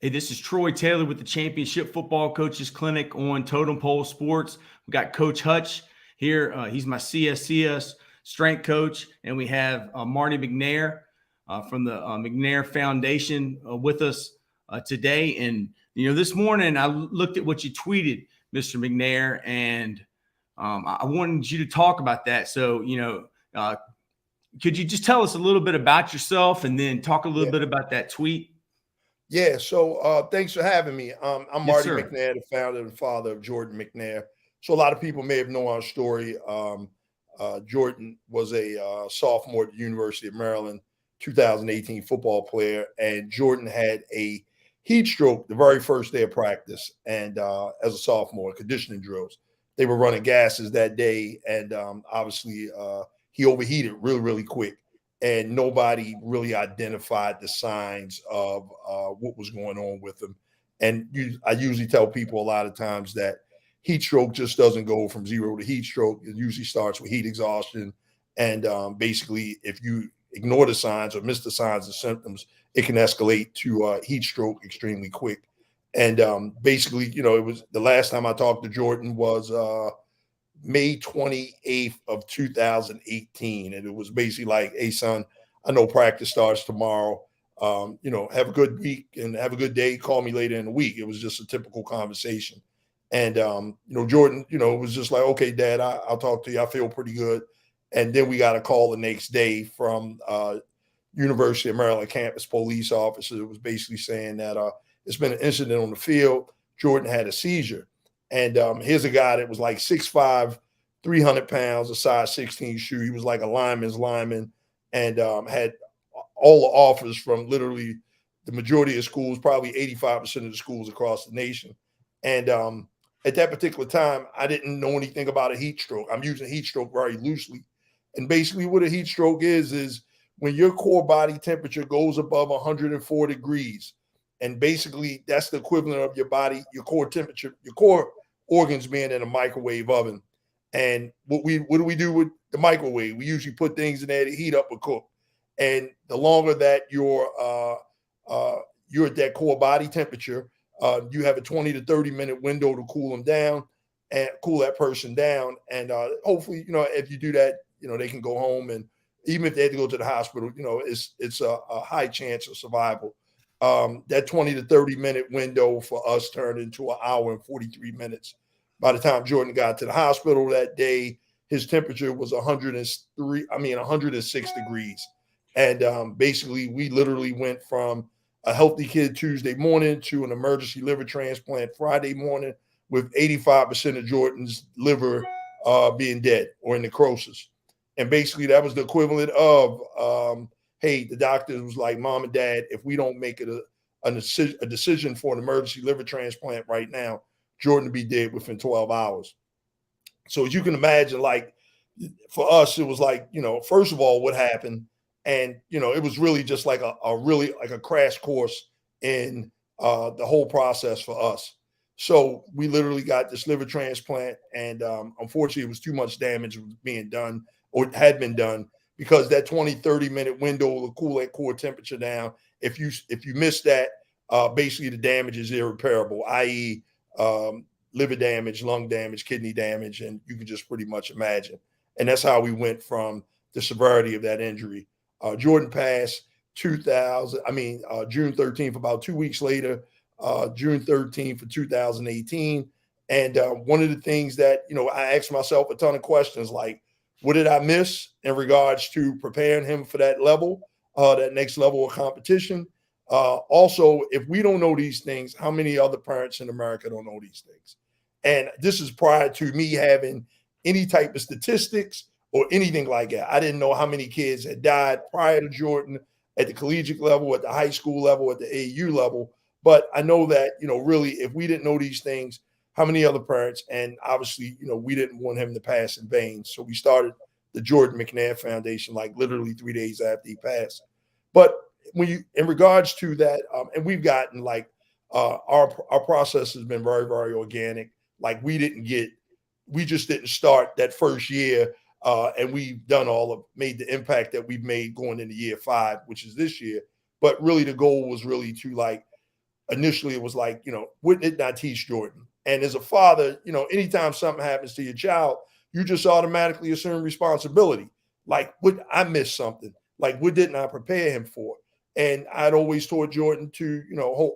Hey, this is Troy Taylor with the Championship Football Coaches Clinic on Totem Pole Sports. We got Coach Hutch here. He's my CSCS strength coach, and we have Marty McNair from the McNair Foundation with us today. And this morning I looked at what you tweeted, Mr. McNair, and I wanted you to talk about that. So, could you just tell us a little bit about yourself, and then talk a little bit about that tweet? Yeah, so thanks for having me. I'm Yes, Marty sir. McNair, the founder and father of Jordan McNair. So a lot of people may have known our story. Jordan was a sophomore at the University of Maryland, 2018 football player, and Jordan had a heat stroke the very first day of practice, and as a sophomore, conditioning drills. They were running gases that day, and obviously he overheated really, really quick. And nobody really identified the signs of what was going on with him. And I usually tell people a lot of times that heat stroke just doesn't go from zero to heat stroke. It usually starts with heat exhaustion. And basically, if you ignore the signs or miss the signs and symptoms, it can escalate to heat stroke extremely quick. And basically, it was the last time I talked to Jordan was May 28th of 2018. And it was basically like, hey, son, I know practice starts tomorrow. Have a good week and have a good day. Call me later in the week. It was just a typical conversation. And, Jordan, it was just like, okay, Dad, I'll talk to you. I feel pretty good. And then we got a call the next day from University of Maryland campus police officer. It was basically saying that it's been an incident on the field. Jordan had a seizure. And here's a guy that was like 6'5", 300 pounds, a size 16 shoe. He was like a lineman's lineman, and had all the offers from literally the majority of schools, probably 85% of the schools across the nation. And at that particular time, I didn't know anything about a heat stroke. I'm using heat stroke very loosely. And basically what a heat stroke is when your core body temperature goes above 104 degrees. And basically that's the equivalent of your body, your core temperature, your core organs being in a microwave oven. And what do we do with the microwave? We usually put things in there to heat up or cook. And the longer that you're at that core body temperature, you have a 20 to 30 minute window to cool them down and cool that person down. And hopefully, if you do that, they can go home. And even if they had to go to the hospital, it's a high chance of survival. That 20 to 30 minute window for us turned into an hour and 43 minutes. By the time Jordan got to the hospital that day, his temperature was 106 degrees. And basically we literally went from a healthy kid Tuesday morning to an emergency liver transplant Friday morning with 85% of Jordan's liver being dead or in necrosis. And basically that was the equivalent of, hey, the doctor was like, Mom and Dad, if we don't make it a decision for an emergency liver transplant right now, Jordan would be dead within 12 hours. So as you can imagine, like for us, it was like, first of all, what happened? And, it was really just like a crash course in the whole process for us. So we literally got this liver transplant, and unfortunately it was too much damage being done or had been done, because that 20, 30 minute window will cool that core temperature down. If you miss that, basically the damage is irreparable, i.e. Liver damage, lung damage, kidney damage, and you can just pretty much imagine. And that's how we went from the severity of that injury. Jordan passed June 13th, about 2 weeks later, June 13th of 2018. And one of the things that, I asked myself a ton of questions, like, what did I miss in regards to preparing him for that level, that next level of competition? Also, if we don't know these things, how many other parents in America don't know these things? And this is prior to me having any type of statistics or anything like that. I didn't know how many kids had died prior to Jordan at the collegiate level, at the high school level, at the AU level. But I know that, really, if we didn't know these things, how many other parents? And obviously, we didn't want him to pass in vain. So we started the Jordan McNair Foundation, like literally 3 days after he passed. But in regards to that, and we've gotten like our process has been very, very organic. Like we just didn't start that first year, and we've made the impact that we've made going into year 5, which is this year. But really, the goal was really to initially it was like, wouldn't it not teach Jordan? And as a father, anytime something happens to your child, you just automatically assume responsibility. Like, would I miss something? Like, what didn't I prepare him for? And I'd always taught Jordan to,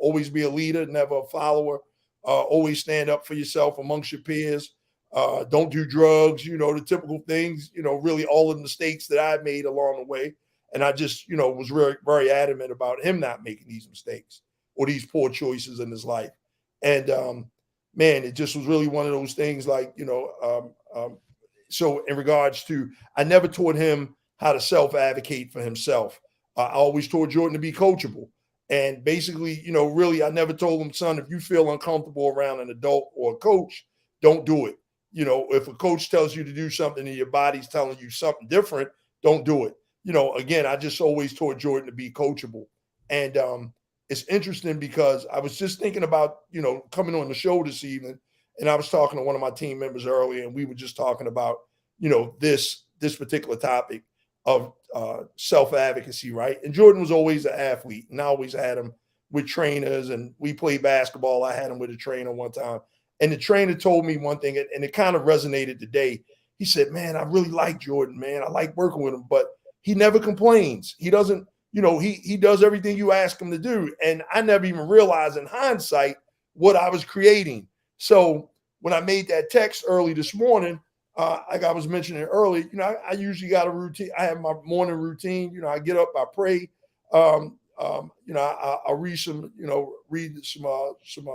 always be a leader, never a follower. Always stand up for yourself amongst your peers. Don't do drugs, the typical things, really all of the mistakes that I made along the way. And I just, was very, very adamant about him not making these mistakes or these poor choices in his life. And, man, it just was really one of those things like, so in regards to, I never taught him how to self-advocate for himself. I always taught Jordan to be coachable. And basically, really, I never told him, son, if you feel uncomfortable around an adult or a coach, don't do it. If a coach tells you to do something and your body's telling you something different, don't do it. Again, I just always taught Jordan to be coachable. And it's interesting because I was just thinking about, coming on the show this evening, and I was talking to one of my team members earlier, and we were just talking about, this particular topic of self-advocacy, right? And Jordan was always an athlete, and I always had him with trainers, and we played basketball. I had him with a trainer one time, and the trainer told me one thing, and it kind of resonated today. He said, man, I really like Jordan, man. I like working with him, but he never complains. He doesn't, he does everything you ask him to do. And I never even realized in hindsight what I was creating. So when I made that text early this morning, like I was mentioning earlier, I usually got a routine. I have my morning routine. I get up, I pray. I read some, some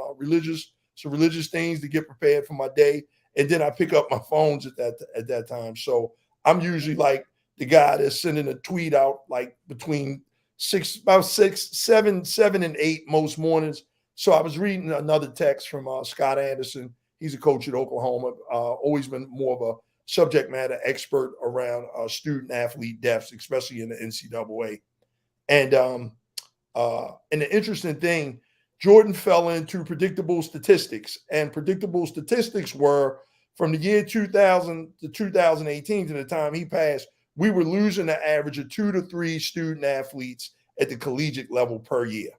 religious things to get prepared for my day, and then I pick up my phones at that time. So I'm usually like the guy that's sending a tweet out like between 7 and 8 most mornings. So I was reading another text from Scott Anderson. He's a coach at Oklahoma, always been more of a subject matter expert around student athlete deaths, especially in the NCAA. And the interesting thing, Jordan fell into predictable statistics, and predictable statistics were from the year 2000 to 2018 to the time he passed, we were losing an average of 2 to 3 student athletes at the collegiate level per year.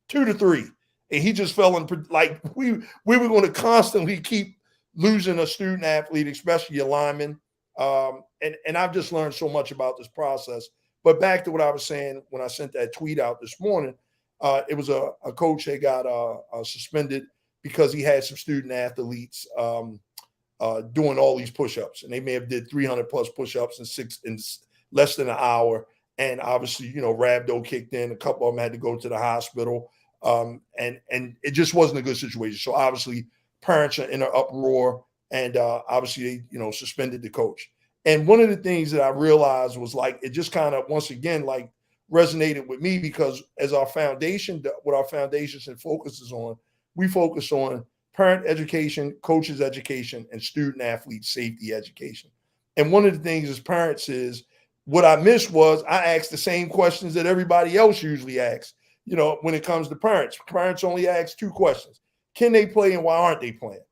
2 to 3. And he just fell in, like we were going to constantly keep losing a student athlete, especially a lineman. And I've just learned so much about this process. But back to what I was saying when I sent that tweet out this morning, it was a coach that got suspended because he had some student athletes doing all these push-ups, and they may have did 300 plus push-ups in less than an hour. And obviously, rhabdo kicked in. A couple of them had to go to the hospital. And it just wasn't a good situation. So obviously parents are in an uproar, and obviously they, suspended the coach. And one of the things that I realized was like, it just kind of, once again, like resonated with me, because as our foundation, what our foundation focuses on, we focus on parent education, coaches education, and student athlete safety education. And one of the things as parents is, what I missed was I asked the same questions that everybody else usually asks. When it comes to parents only ask 2 questions. Can they play, and why aren't they playing?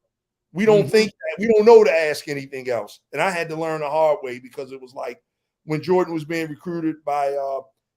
We don't think that. We don't know to ask anything else. And I had to learn the hard way, because it was like when Jordan was being recruited by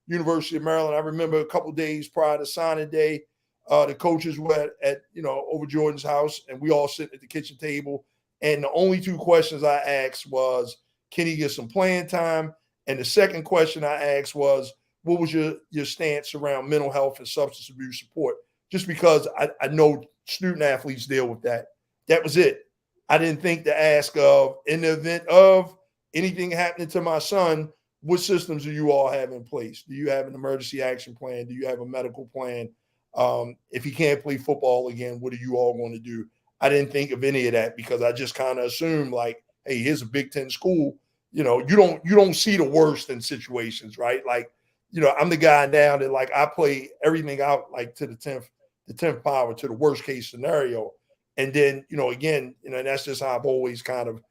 University of Maryland, I remember a couple of days prior to signing day, the coaches were at over Jordan's house, and we all sitting at the kitchen table. And the only 2 questions I asked was, can he get some playing time? And the second question I asked was, what was your stance around mental health and substance abuse support? Just because I know student athletes deal with that. That was it. I didn't think to ask in the event of anything happening to my son, what systems do you all have in place? Do you have an emergency action plan? Do you have a medical plan? If he can't play football again, what are you all going to do? I didn't think of any of that, because I just kind of assumed like, hey, here's a Big Ten school. You don't see the worst in situations, right? Like, I'm the guy now that like I play everything out like to the 10th power, to the worst case scenario. And then, again, and that's just how I've always kind of,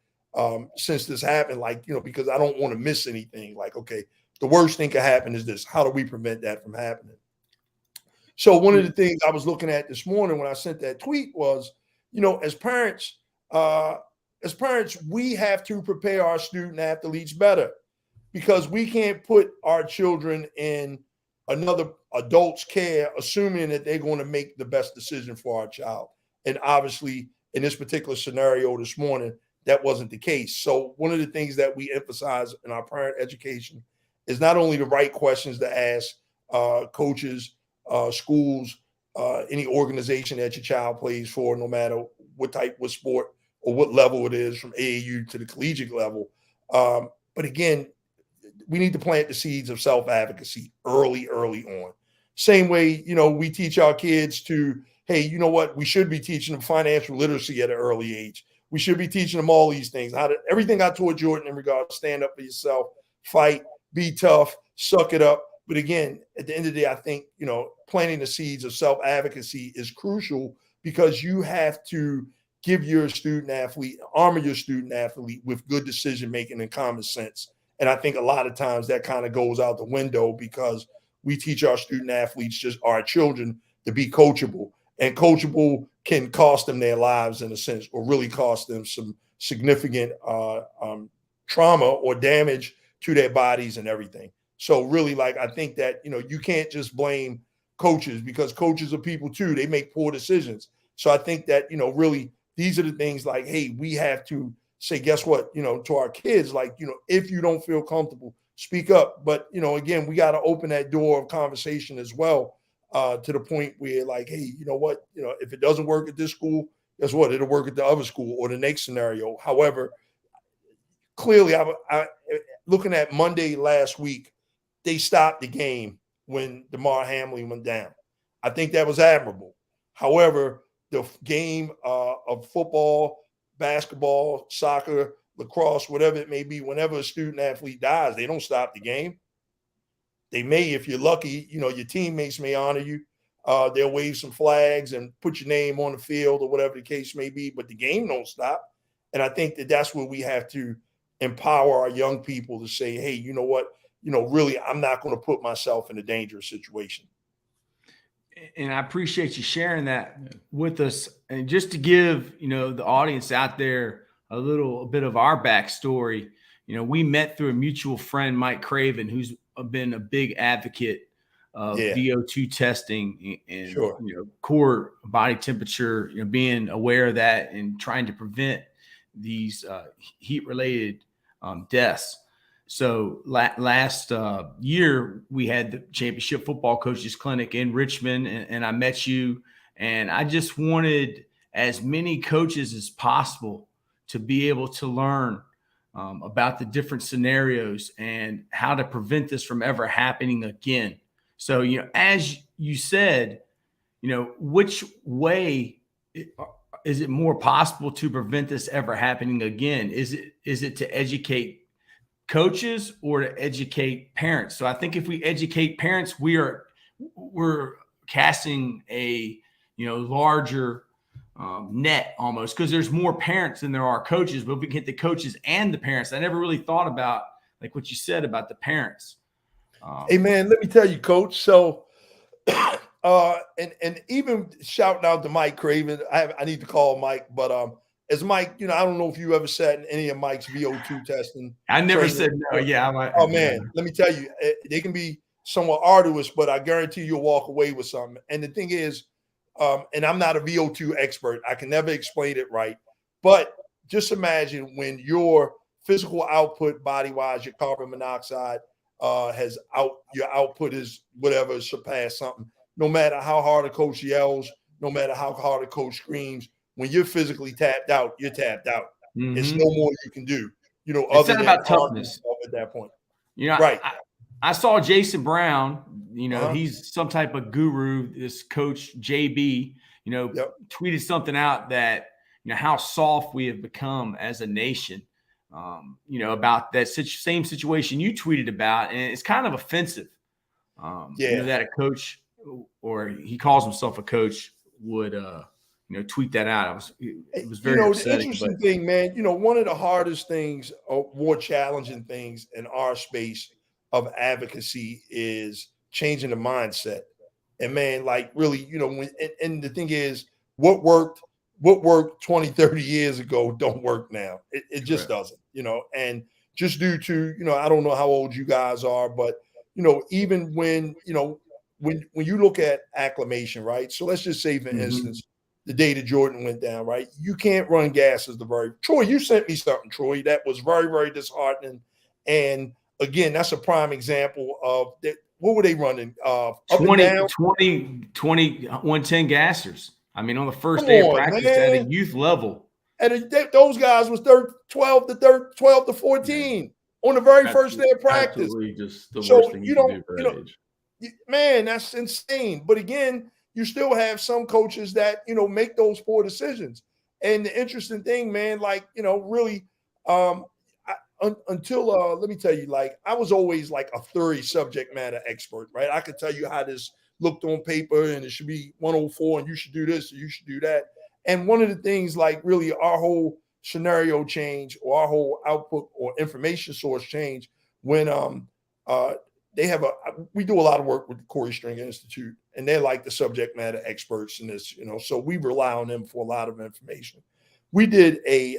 since this happened, like, because I don't want to miss anything. Like, okay, the worst thing could happen is this. How do we prevent that from happening? So one of the things I was looking at this morning when I sent that tweet was, as parents, we have to prepare our student athletes better, because we can't put our children in another adult's care, assuming that they're going to make the best decision for our child. And obviously, in this particular scenario this morning, that wasn't the case. So one of the things that we emphasize in our parent education is not only the right questions to ask coaches, schools, any organization that your child plays for, no matter what sport or what level it is, from AAU to the collegiate level. But again, we need to plant the seeds of self-advocacy early on. Same way, we teach our kids to, hey, you know what? We should be teaching them financial literacy at an early age. We should be teaching them all these things. Everything I taught Jordan in regards to stand up for yourself, fight, be tough, suck it up. But again, at the end of the day, I think, planting the seeds of self-advocacy is crucial, because you have to give your student athlete, armor your student athlete with good decision-making and common sense. And I think a lot of times that kind of goes out the window, because we teach our student athletes, just our children, to be coachable. And coachable can cost them their lives, in a sense, or really cost them some significant trauma or damage to their bodies and everything. So really, I think that, you can't just blame coaches, because coaches are people too. They make poor decisions. So I think that, really, these are the things hey, we have to say, guess what, to our kids, if you don't feel comfortable, speak up. But, again, we got to open that door of conversation as well, to the point where hey, you know what, if it doesn't work at this school, guess what, it'll work at the other school or the next scenario. However, clearly, I looking at Monday last week, they stopped the game when DeMar Hamlin went down. I think that was admirable. However, the game of football, basketball, soccer, lacrosse, whatever it may be, whenever a student athlete dies, they don't stop the game. They may, if you're lucky, your teammates may honor you. They'll wave some flags and put your name on the field or whatever the case may be, but the game don't stop. And I think that that's where we have to empower our young people to say, hey, you know what, really, I'm not going to put myself in a dangerous situation. And I appreciate you sharing that with us. And just to give, the audience out there a little bit of our backstory, we met through a mutual friend, Mike Craven, who's been a big advocate of VO2 testing and Sure. Core body temperature, being aware of that and trying to prevent these heat-related deaths. So last year, we had the Championship Football Coaches Clinic in Richmond, and I met you. And I just wanted as many coaches as possible to be able to learn about the different scenarios and how to prevent this from ever happening again. So, as you said, which way is it more possible to prevent this ever happening again? Is it to educate coaches or to educate parents? So I think if we educate parents, we're casting a larger net almost, because there's more parents than there are coaches. But if we can get the coaches and the parents, I never really thought about what you said about the parents. Hey man, let me tell you, Coach. So, and even shouting out to Mike Craven, I need to call Mike, but as Mike, I don't know if you ever sat in any of Mike's VO2 testing. I never training. said no. Yeah. Oh man, let me tell you, they can be somewhat arduous, but I guarantee you'll walk away with something. And the thing is, and I'm not a VO2 expert, I can never explain it right, but just imagine when your physical output, body-wise, your carbon monoxide your output is whatever, surpassed something. No matter how hard a coach yells, no matter how hard a coach screams, when you're physically tapped out, you're tapped out. Mm-hmm. It's no more you can do. It's not about toughness at that point. Right. I saw Jason Brown. He's some type of guru. This coach JB, tweeted something out that how soft we have become as a nation. About that same situation you tweeted about, and it's kind of offensive. That a coach, or he calls himself a coach, would tweet that out. It was very upsetting. The interesting thing, man, one of the hardest things, or more challenging things in our space of advocacy is changing the mindset. And man, really, and the thing is, what worked 20, 30 years ago don't work now. It just doesn't, and just due to, I don't know how old you guys are, but, even when, when you look at acclimation, right? So let's just say, for instance, the day that Jordan went down, right? You can't run gases Troy, you sent me something, Troy, that was very, very disheartening. And again, that's a prime example of that. What were they running? Up 20, and down? 110 gassers. I mean, on the first Come day of on, practice man. at a youth level. And those guys was 12 to 14 on the very first day of practice. Absolutely, just the So worst thing you can don't, do for you that know, age. man, that's insane. But again, you still have some coaches that, make those poor decisions. And the interesting thing, man, like, really, until let me tell you, like, I was always like a thorough subject matter expert, right? I could tell you how this looked on paper, and it should be 104, and you should do this, or you should do that. And one of the things, like, really our whole scenario change, or our whole output or information source change when we do a lot of work with the Corey Stringer Institute, and they're like the subject matter experts in this, so we rely on them for a lot of information. We did a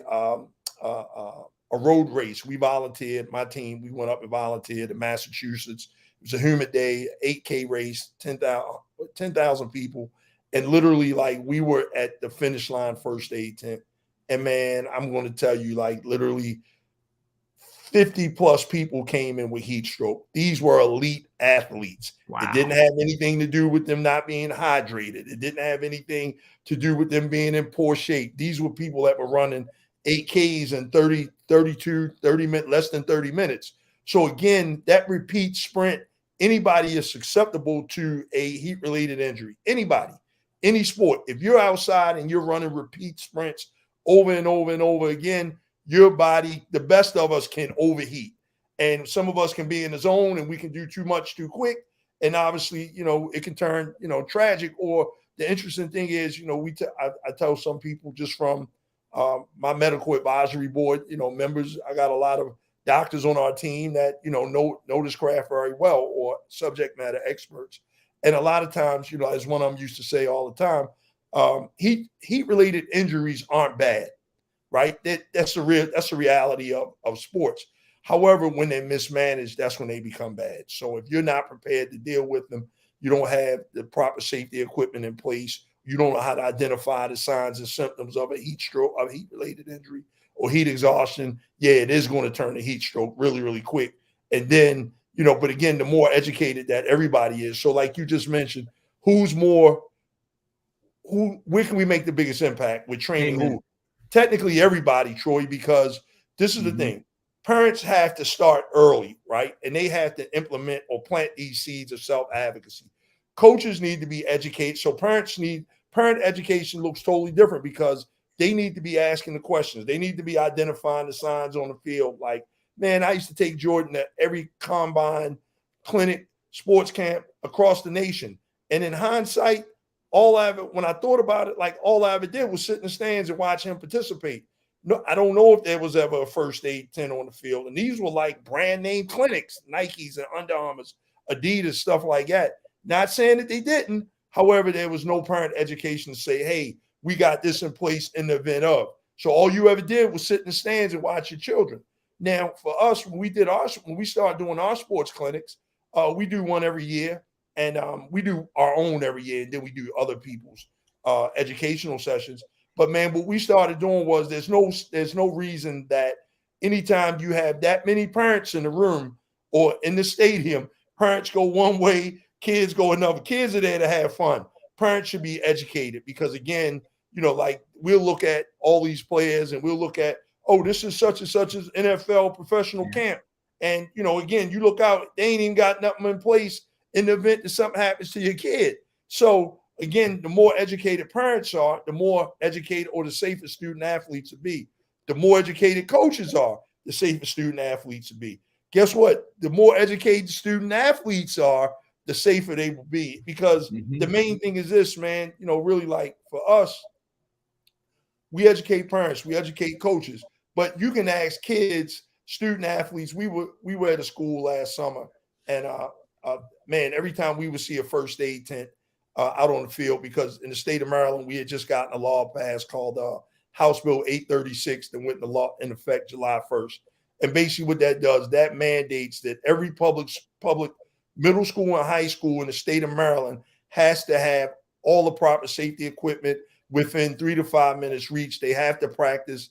road race. We volunteered, my team, we went up and volunteered in Massachusetts. It was a humid day, 8K race, 10,000 people. And literally, like, we were at the finish line first aid tent. And man, I'm going to tell you, like, literally 50 plus people came in with heat stroke. These were elite athletes. Wow. It didn't have anything to do with them not being hydrated. It didn't have anything to do with them being in poor shape. These were people that were running 8Ks in 30 minutes, less than 30 minutes. So again, that repeat sprint, anybody is susceptible to a heat-related injury. Anybody, any sport. If you're outside and you're running repeat sprints over and over and over again, your body, the best of us, can overheat. And some of us can be in the zone and we can do too much too quick. And obviously, it can turn, tragic. Or the interesting thing is, I tell some people just from my medical advisory board, members, I got a lot of doctors on our team that, know this craft very well, or subject matter experts. And a lot of times, as one of them used to say all the time, heat-related injuries aren't bad, right? That's the reality of sports. However, when they're mismanaged, that's when they become bad. So if you're not prepared to deal with them, you don't have the proper safety equipment in place, you don't know how to identify the signs and symptoms of a heat stroke, of heat-related injury, or heat exhaustion, it is going to turn to heat stroke really, really quick. And then, but again, the more educated that everybody is. So like you just mentioned, where can we make the biggest impact with training? Amen. Who? Technically everybody, Troy, because this is the thing. Parents have to start early, right? And they have to implement or plant these seeds of self-advocacy. Coaches need to be educated. So parent education looks totally different, because they need to be asking the questions. They need to be identifying the signs on the field. Like, man, I used to take Jordan to every combine, clinic, sports camp across the nation. And in hindsight, when I thought about it, like, all I ever did was sit in the stands and watch him participate. No, I don't know if there was ever a first aid tent on the field. And these were like brand name clinics, Nikes and Under Armours, Adidas, stuff like that. Not saying that they didn't. However, there was no parent education to say, hey, we got this in place in the event of. So all you ever did was sit in the stands and watch your children. Now, for us, when we started doing our sports clinics, we do one every year. And we do our own every year, and then we do other people's educational sessions. But man, what we started doing was there's no reason that anytime you have that many parents in the room or in the stadium, parents go one way, kids go another. Kids are there to have fun. Parents should be educated, because again, like, we'll look at all these players and we'll look at, oh, this is such and such as NFL professional camp. And, again, you look out, they ain't even got nothing in place in the event that something happens to your kid. So again, the more educated parents are, the more educated or the safer student athletes will be. The more educated coaches are, the safer student athletes will be. Guess what? The more educated student athletes are, the safer they will be. Because the main thing is this, man, really, like, for us, we educate parents, we educate coaches, but you can ask kids, student athletes. We were at a school last summer, and man, every time we would see a first aid tent out on the field, because in the state of Maryland, we had just gotten a law passed called House Bill 836 that went in effect July 1st. And basically what that does, that mandates that every public middle school and high school in the state of Maryland has to have all the proper safety equipment within 3 to 5 minutes reach. They have to practice.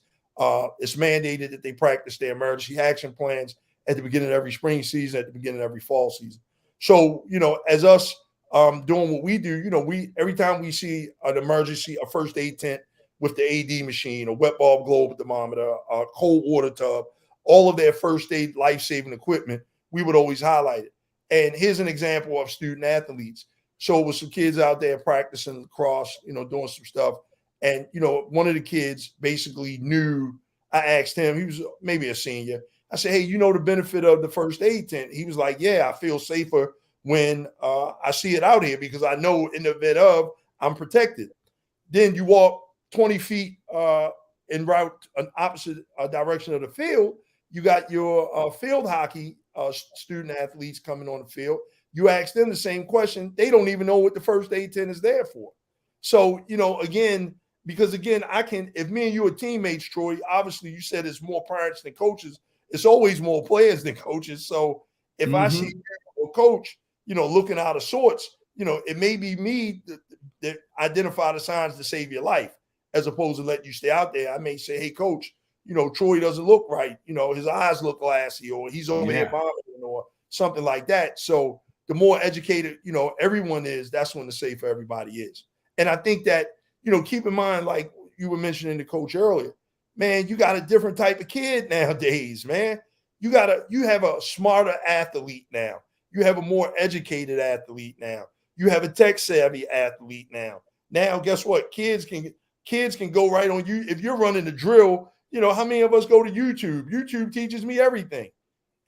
It's mandated that they practice their emergency action plans at the beginning of every spring season, at the beginning of every fall season. So, as us doing what we do, every time we see an emergency, a first aid tent with the AD machine, a wet bulb globe thermometer, a cold water tub, all of their first aid life-saving equipment, we would always highlight it. And here's an example of student athletes. So with some kids out there practicing lacrosse, doing some stuff. And, one of the kids basically knew, I asked him, he was maybe a senior. I said, hey, the benefit of the first aid tent? He was like, yeah, I feel safer when I see it out here because I know in the event of I'm protected. Then you walk 20 feet en route, an opposite direction of the field. You got your field hockey student athletes coming on the field. You ask them the same question. They don't even know what the first aid tent is there for. So, because if me and you are teammates, Troy, obviously you said it's more parents than coaches. It's always more players than coaches. So if I see a coach, looking out of sorts, it may be me that identify the signs to save your life as opposed to let you stay out there. I may say, hey, coach, Troy doesn't look right. His eyes look glassy or he's over here vomiting or something like that. So the more educated, everyone is, that's when the safer everybody is. And I think that, keep in mind, like you were mentioning the coach earlier, man, you got a different type of kid nowadays, man. You have a smarter athlete now. You have a more educated athlete now. You have a tech savvy athlete now. Now, guess what? Kids can go right on you. If you're running the drill, how many of us go to YouTube? YouTube teaches me everything.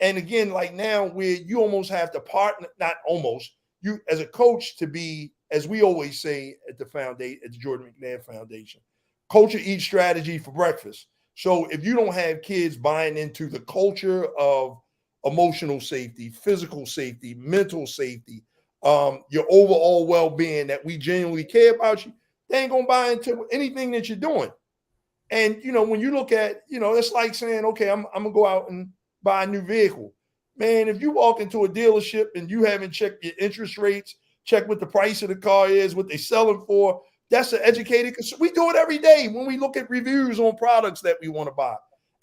And again, like now where you almost have to partner, not almost, you as a coach to be, as we always say at the foundation, at the Jordan McNair Foundation, culture eats strategy for breakfast. So if you don't have kids buying into the culture of emotional safety, physical safety, mental safety, your overall well-being, that we genuinely care about you, they ain't gonna buy into anything that you're doing. And when you look at, it's like saying, okay, I'm gonna go out and buy a new vehicle. Man, if you walk into a dealership and you haven't checked your interest rates, check what the price of the car is, what they sell it for, that's an educated, because we do it every day when we look at reviews on products that we want to buy.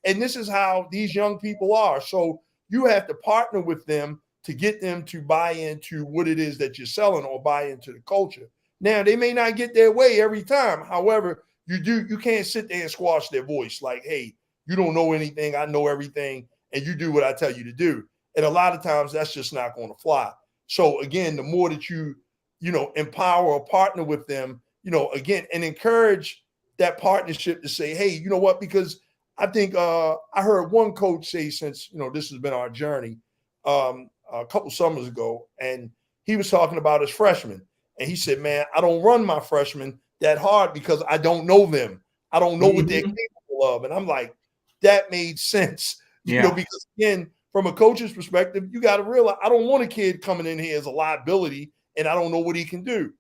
And this is how these young people are. So you have to partner with them to get them to buy into what it is that you're selling or buy into the culture. Now, they may not get their way every time. However, you can't sit there and squash their voice like, hey, you don't know anything, I know everything, and you do what I tell you to do. And a lot of times that's just not going to fly. So again, the more that you empower or partner with them, again, and encourage that partnership to say, hey, you know what? Because I think I heard one coach say, since this has been our journey, a couple summers ago, and he was talking about his freshmen, and he said, man, I don't run my freshmen that hard because I don't know them. I don't know what they're capable of. And I'm like, that made sense, because again, from a coach's perspective, you got to realize I don't want a kid coming in here as a liability and I don't know what he can do,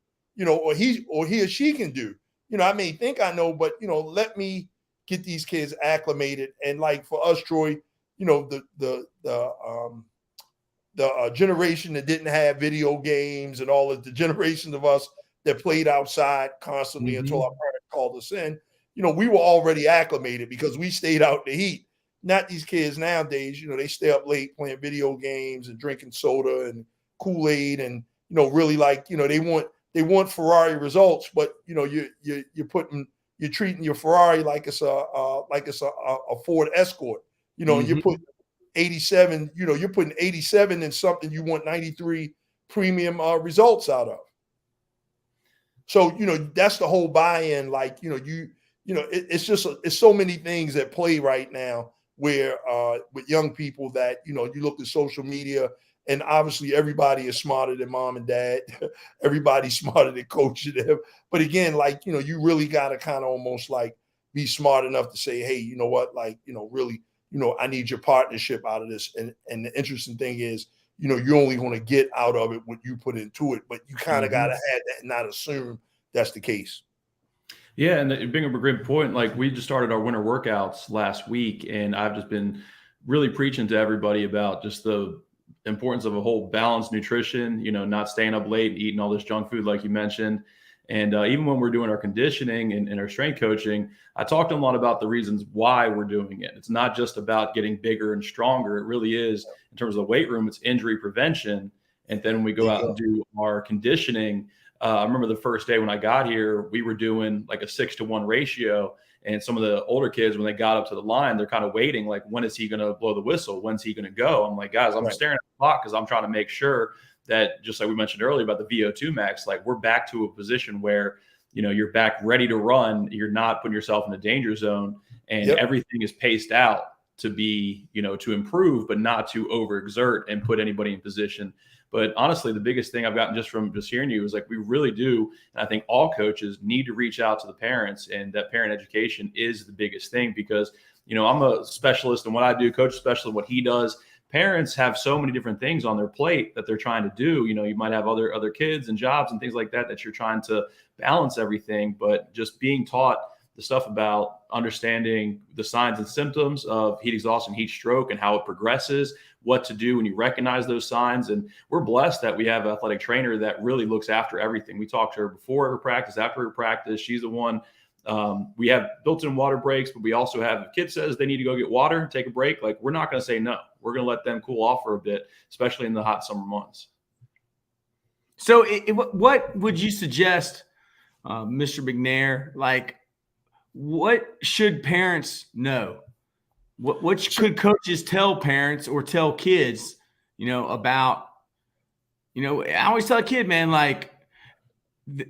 or he or she can do. I may think I know, but let me get these kids acclimated. And like for us, Troy, the generation that didn't have video games and all of the generation of us that played outside constantly until our parents called us in, we were already acclimated because we stayed out in the heat. Not these kids nowadays, they stay up late playing video games and drinking soda and Kool-Aid and, really like, they want Ferrari results, but you're treating your Ferrari like it's a Ford Escort, and you're putting 87, you're putting 87 in something you want 93 premium results out of. So, that's the whole buy-in. Like, it's so many things that play right now where with young people that, you look at social media and obviously everybody is smarter than mom and dad. Everybody's smarter than coach and them. But again, like, you really got to kind of almost like be smart enough to say, hey, you know what, like, really, I need your partnership out of this. And the interesting thing is, you're only going to get out of it what you put into it, but you kind of got to have that and not assume that's the case. Yeah, and it being a great point, like we just started our winter workouts last week, and I've just been really preaching to everybody about just the importance of a whole balanced nutrition, not staying up late and eating all this junk food like you mentioned. And even when we're doing our conditioning and our strength coaching, I talk to them a lot about the reasons why we're doing it. It's not just about getting bigger and stronger. It really is, in terms of the weight room, it's injury prevention. And then when we go out and do our conditioning, I remember the first day when I got here, we were doing like a 6-to-1 ratio. And some of the older kids, when they got up to the line, they're kind of waiting, like, when is he going to blow the whistle? When's he going to go? I'm like, guys, I'm staring at the clock because I'm trying to make sure that, just like we mentioned earlier about the VO2 max, like, we're back to a position where, you're back ready to run. You're not putting yourself in a danger zone, and everything is paced out to be, to improve, but not to overexert and put anybody in position. But honestly, the biggest thing I've gotten just from hearing you is, like, we really do. And I think all coaches need to reach out to the parents, and that parent education is the biggest thing, because, I'm a specialist in what I do, coach specialist in what he does. Parents have so many different things on their plate that they're trying to do. You might have other kids and jobs and things like that you're trying to balance everything, but just being taught the stuff about understanding the signs and symptoms of heat exhaustion, heat stroke, and how it progresses, what to do when you recognize those signs. And we're blessed that we have an athletic trainer that really looks after everything. We talk to her before every practice, after every practice. She's the one. We have built-in water breaks, but we also have, if kid says they need to go get water, take a break, like, we're not going to say no. We're going to let them cool off for a bit, especially in the hot summer months. So what would you suggest, Mr. McNair? Like, what should parents know? What could coaches tell parents or tell kids, about, I always tell a kid, man, like,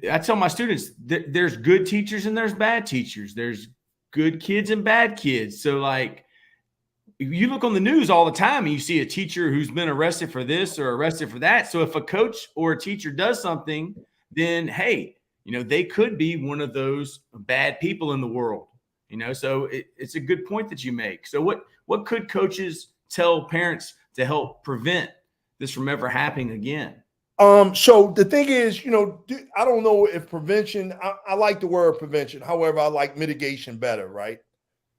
I tell my students, there's good teachers and there's bad teachers. There's good kids and bad kids. So, like, you look on the news all the time and you see a teacher who's been arrested for this or arrested for that. So if a coach or a teacher does something, then, hey, they could be one of those bad people in the world. So it's a good point that you make. So what could coaches tell parents to help prevent this from ever happening again? So the thing is, I don't know if prevention, I like the word prevention. However, I like mitigation better, right?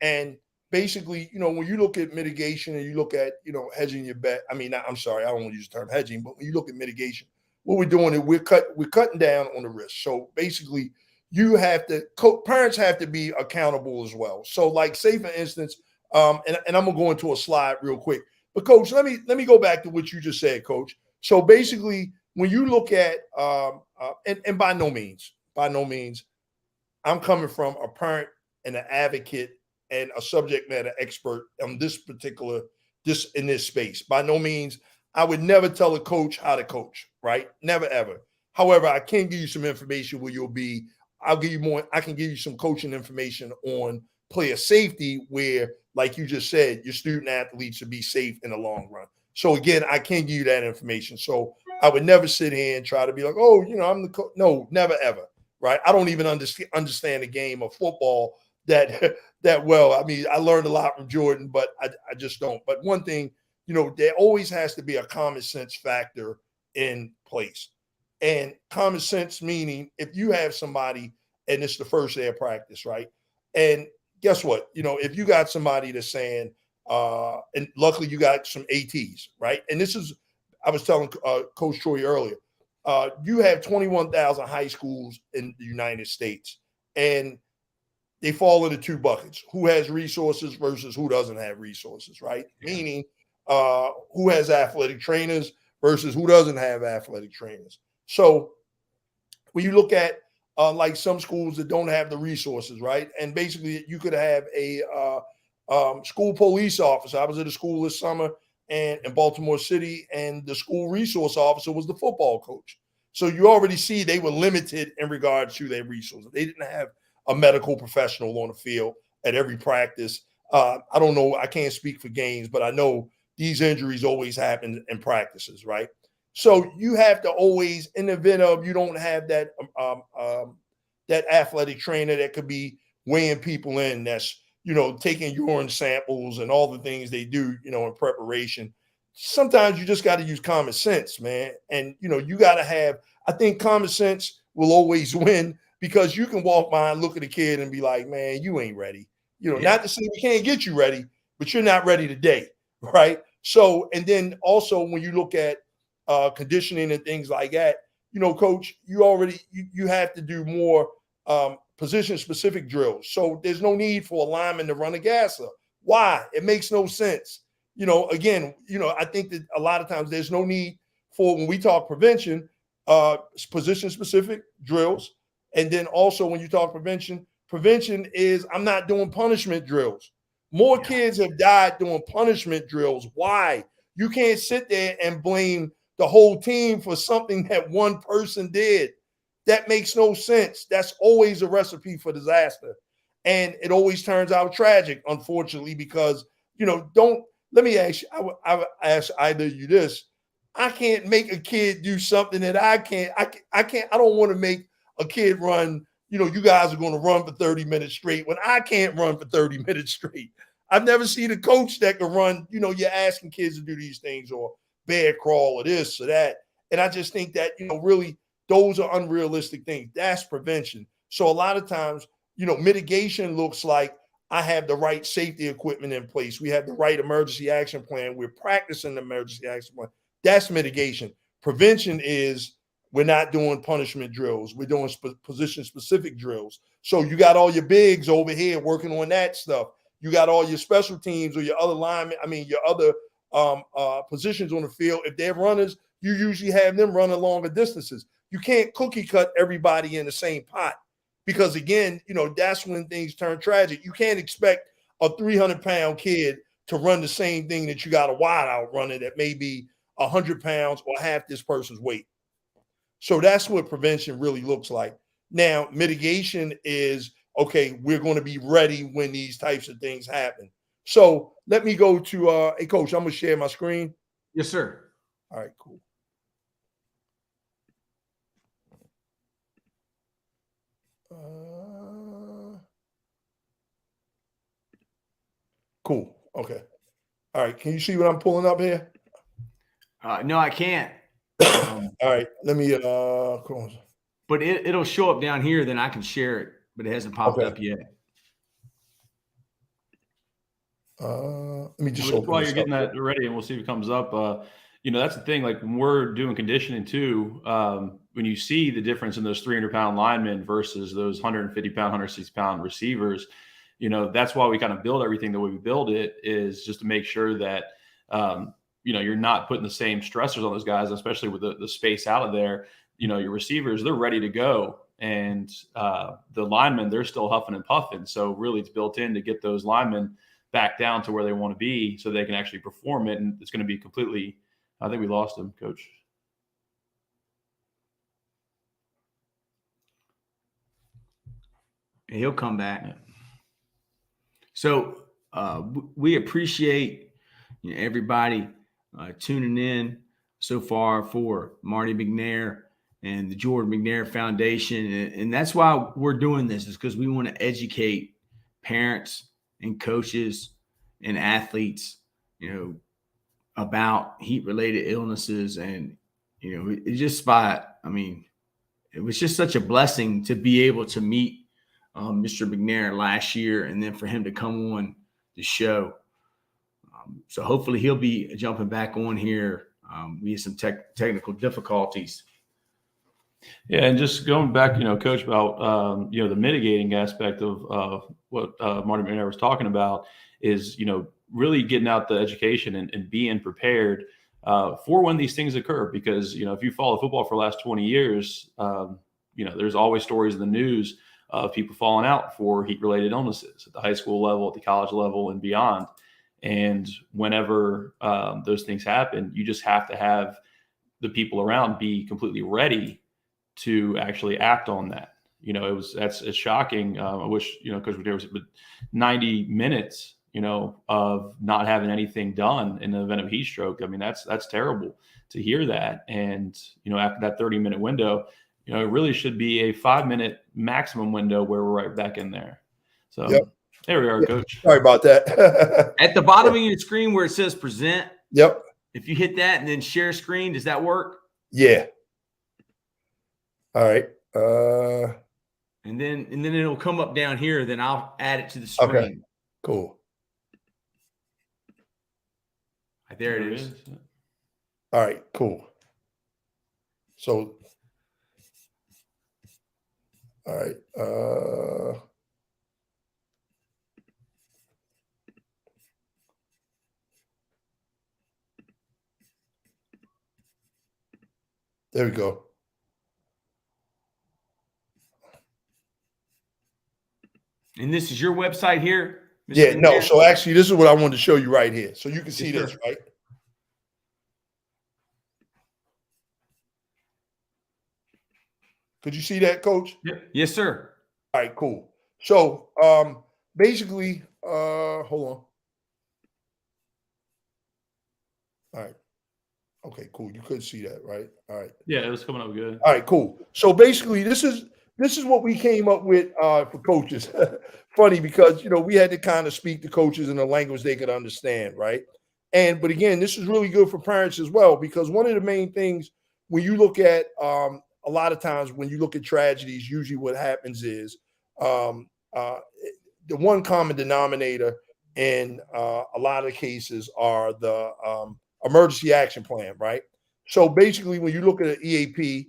And basically, when you look at mitigation and you look at, hedging your bet, I'm sorry, I don't want to use the term hedging, but when you look at mitigation, what we're doing is we're cutting down on the risk. So basically, parents have to be accountable as well. So, like, say for instance, and I'm gonna go into a slide real quick. But Coach, let me go back to what you just said, Coach. So basically, when you look at and by no means, I'm coming from a parent and an advocate and a subject matter expert on in this space. By no means, I would never tell a coach how to coach, right? Never, ever. However, I can give you some information where I can give you some coaching information on player safety where, like you just said, your student athletes should be safe in the long run. So again, I can give you that information. So I would never sit here and try to be like, oh, I'm the coach. No, never, ever, right? I don't even understand the game of football that well. I learned a lot from Jordan, but I just don't. But one thing, there always has to be a common sense factor in place. And common sense meaning, if you have somebody and it's the first day of practice, right? And guess what? If you got somebody that's saying, and luckily you got some ATs, right? And this is, I was telling Coach Troy earlier, you have 21,000 high schools in the United States, and they fall into two buckets: who has resources versus who doesn't have resources, right? Yeah. Meaning, who has athletic trainers versus who doesn't have athletic trainers. So when you look at like some schools that don't have the resources, right? And basically you could have a school police officer. I was at a school this summer and in Baltimore City, and the school resource officer was the football coach. So you already see they were limited in regards to their resources. They didn't have a medical professional on the field at every practice. I don't know. I can't speak for games, but I know these injuries always happen in practices, right? So you have to always, in the event of you don't have that that athletic trainer that could be weighing people in, that's, taking urine samples and all the things they do, in preparation. Sometimes you just got to use common sense, man. And, you got to have, I think common sense will always win, because you can walk by and look at a kid and be like, man, you ain't ready. Not to say we can't get you ready, but you're not ready today, right? So, and then also when you look at conditioning and things like that, you know, coach, you have to do more position specific drills. So there's no need for a lineman to run a gasser. Why? It makes no sense. You know, again, you know, I think that a lot of times there's no need for, when we talk prevention, position specific drills. And then also when you talk prevention is I'm not doing punishment drills. More kids have died doing punishment drills. Why? You can't sit there and blame the whole team for something that one person did. That makes no sense. That's always a recipe for disaster. And it always turns out tragic, unfortunately, because, you know, let me ask you, I would ask either of you this. I can't make a kid do something that I can't, I don't want to make a kid run, you know, you guys are going to run for 30 minutes straight when I can't run for 30 minutes straight. I've never seen a coach that can run, you know, you're asking kids to do these things or bear crawl or this or that. And I just think that, you know, really those are unrealistic things. That's prevention. So a lot of times, you know, mitigation looks like I have the right safety equipment in place. We have the right emergency action plan. We're practicing the emergency action plan. That's mitigation. Prevention is we're not doing punishment drills. We're doing position-specific drills. So you got all your bigs over here working on that stuff. You got all your special teams or your other linemen, your other positions on the field. If they're runners, you usually have them running longer distances. You can't cookie cut everybody in the same pot because, again, you know, that's when things turn tragic. You can't expect a 300-pound kid to run the same thing that you got a wideout running that may be 100 pounds or half this person's weight. So that's what prevention really looks like. Now, mitigation is, okay, we're going to be ready when these types of things happen. So let me go to, hey, Coach, I'm going to share my screen. Yes, sir. All right, cool. Cool. Okay. All right. Can you see what I'm pulling up here? No, I can't. All right. Let me, cool. But it'll show up down here, then I can share it, but it hasn't popped up yet. Let me just while you're getting that ready, and we'll see if it comes up. You know, that's the thing. Like when we're doing conditioning too, when you see the difference in those 300-pound linemen versus those 150-pound, 160-pound receivers, you know, that's why we kind of build everything the way we build it, is just to make sure that you know, you're not putting the same stressors on those guys, especially with the space out of there. You know, your receivers, they're ready to go. And the linemen, they're still huffing and puffing. So really it's built in to get those linemen back down to where they want to be so they can actually perform it. And it's going to be completely, I think we lost him, Coach. He'll come back. Yeah. So we appreciate, you know, everybody tuning in so far for Marty McNair and the Jordan McNair Foundation. And that's why we're doing this, is because we want to educate parents and coaches and athletes, you know, about heat-related illnesses. And, you know, it just it was just such a blessing to be able to meet Mr. McNair last year, and then for him to come on the show. So hopefully he'll be jumping back on here. We had some technical difficulties. Yeah, and just going back, you know, Coach, about you know, the mitigating aspect of what Marty McNair was talking about is, you know, really getting out the education and being prepared for when these things occur. Because, you know, if you follow football for the last 20 years, you know, there's always stories in the news of people falling out for heat-related illnesses at the high school level, at the college level, and beyond. And whenever those things happen, you just have to have the people around be completely ready to actually act on that. You know, it's shocking. I wish, you know, Coach McNair was, but 90 minutes, you know, of not having anything done in the event of heat stroke. I mean, that's terrible to hear that. And, you know, after that 30-minute window, you know, it really should be a 5-minute maximum window where we're right back in there. So There we are, Coach. Sorry about that. At the bottom of your screen where it says present. Yep. If you hit that and then share screen, does that work? Yeah. All right. And then it'll come up down here. Then I'll add it to the screen. Okay. Cool. There it is. All right, cool. So, all right. There we go. And this is your website here? Mr. Yeah, no. McNair? So actually, this is what I wanted to show you right here. So you can see Yes, this, right? Could you see that, Coach? Yep. Yes, sir. All right, cool. So basically, hold on. All right. Okay, cool. You could see that, right? All right. Yeah, it was coming up good. All right, cool. So basically, this is what we came up with for coaches. Funny because we had to kind of speak to coaches in a language they could understand, right? But again, this is really good for parents as well, because one of the main things when you look at a lot of times when you look at tragedies, usually what happens is the one common denominator in a lot of cases are the emergency action plan, right? So basically, when you look at an EAP,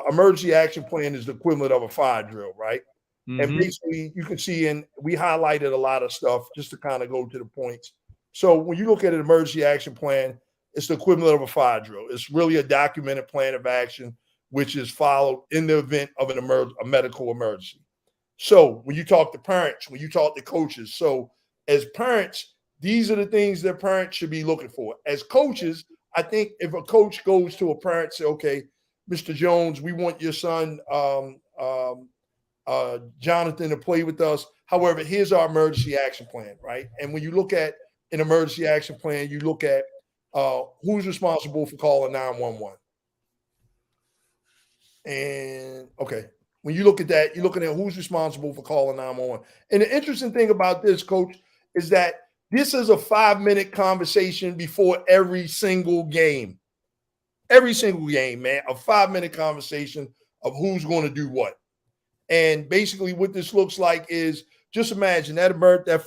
emergency action plan is the equivalent of a fire drill, right? Mm-hmm. And basically, you can see, and we highlighted a lot of stuff just to kind of go to the points. So when you look at an emergency action plan, it's the equivalent of a fire drill. It's really a documented plan of action, which is followed in the event of a medical emergency. So when you talk to parents, when you talk to coaches, so as parents, these are the things that parents should be looking for. As coaches, I think if a coach goes to a parent and say, okay, Mr. Jones, we want your son, Jonathan, to play with us. However, here's our emergency action plan, right? And when you look at an emergency action plan, you look at who's responsible for calling 911. And okay, when you look at that, you're looking at who's responsible for calling 911. And the interesting thing about this, Coach, is that this is a 5-minute conversation before every single game. Every single game, man, a 5-minute conversation of who's going to do what. And basically what this looks like is, just imagine that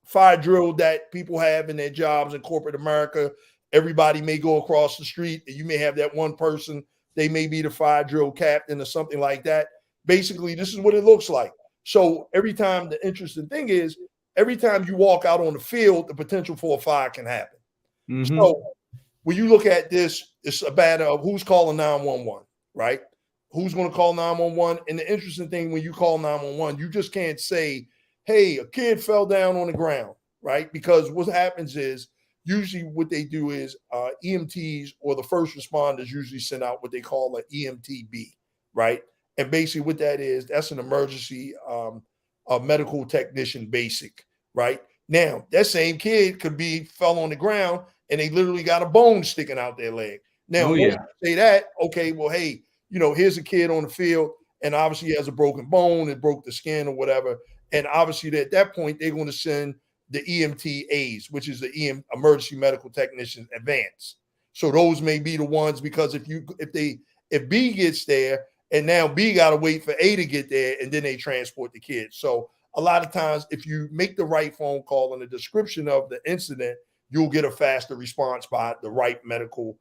fire drill that people have in their jobs in corporate America. Everybody may go across the street, and you may have that one person, they may be the fire drill captain or something like that. Basically, this is what it looks like. So every time, the interesting thing is, every time you walk out on the field, the potential for a fire can happen. Mm-hmm. So when you look at this, it's a matter of who's calling 911, right? Who's going to call 911? And the interesting thing, when you call 911, you just can't say, hey, a kid fell down on the ground, right? Because what happens is, usually what they do is EMTs or the first responders usually send out what they call an EMTB, right? And basically what that is, that's an emergency medical technician basic, right? Now, that same kid fell on the ground and they literally got a bone sticking out their leg. Now, once you say that, okay, well, hey, here's a kid on the field and obviously he has a broken bone, it broke the skin or whatever. And obviously at that point, they're going to send the EMTAs, which is the emergency medical technician advance. So those may be the ones, because if B gets there and now B got to wait for A to get there and then they transport the kid. So a lot of times if you make the right phone call and the description of the incident, you'll get a faster response by the right medical,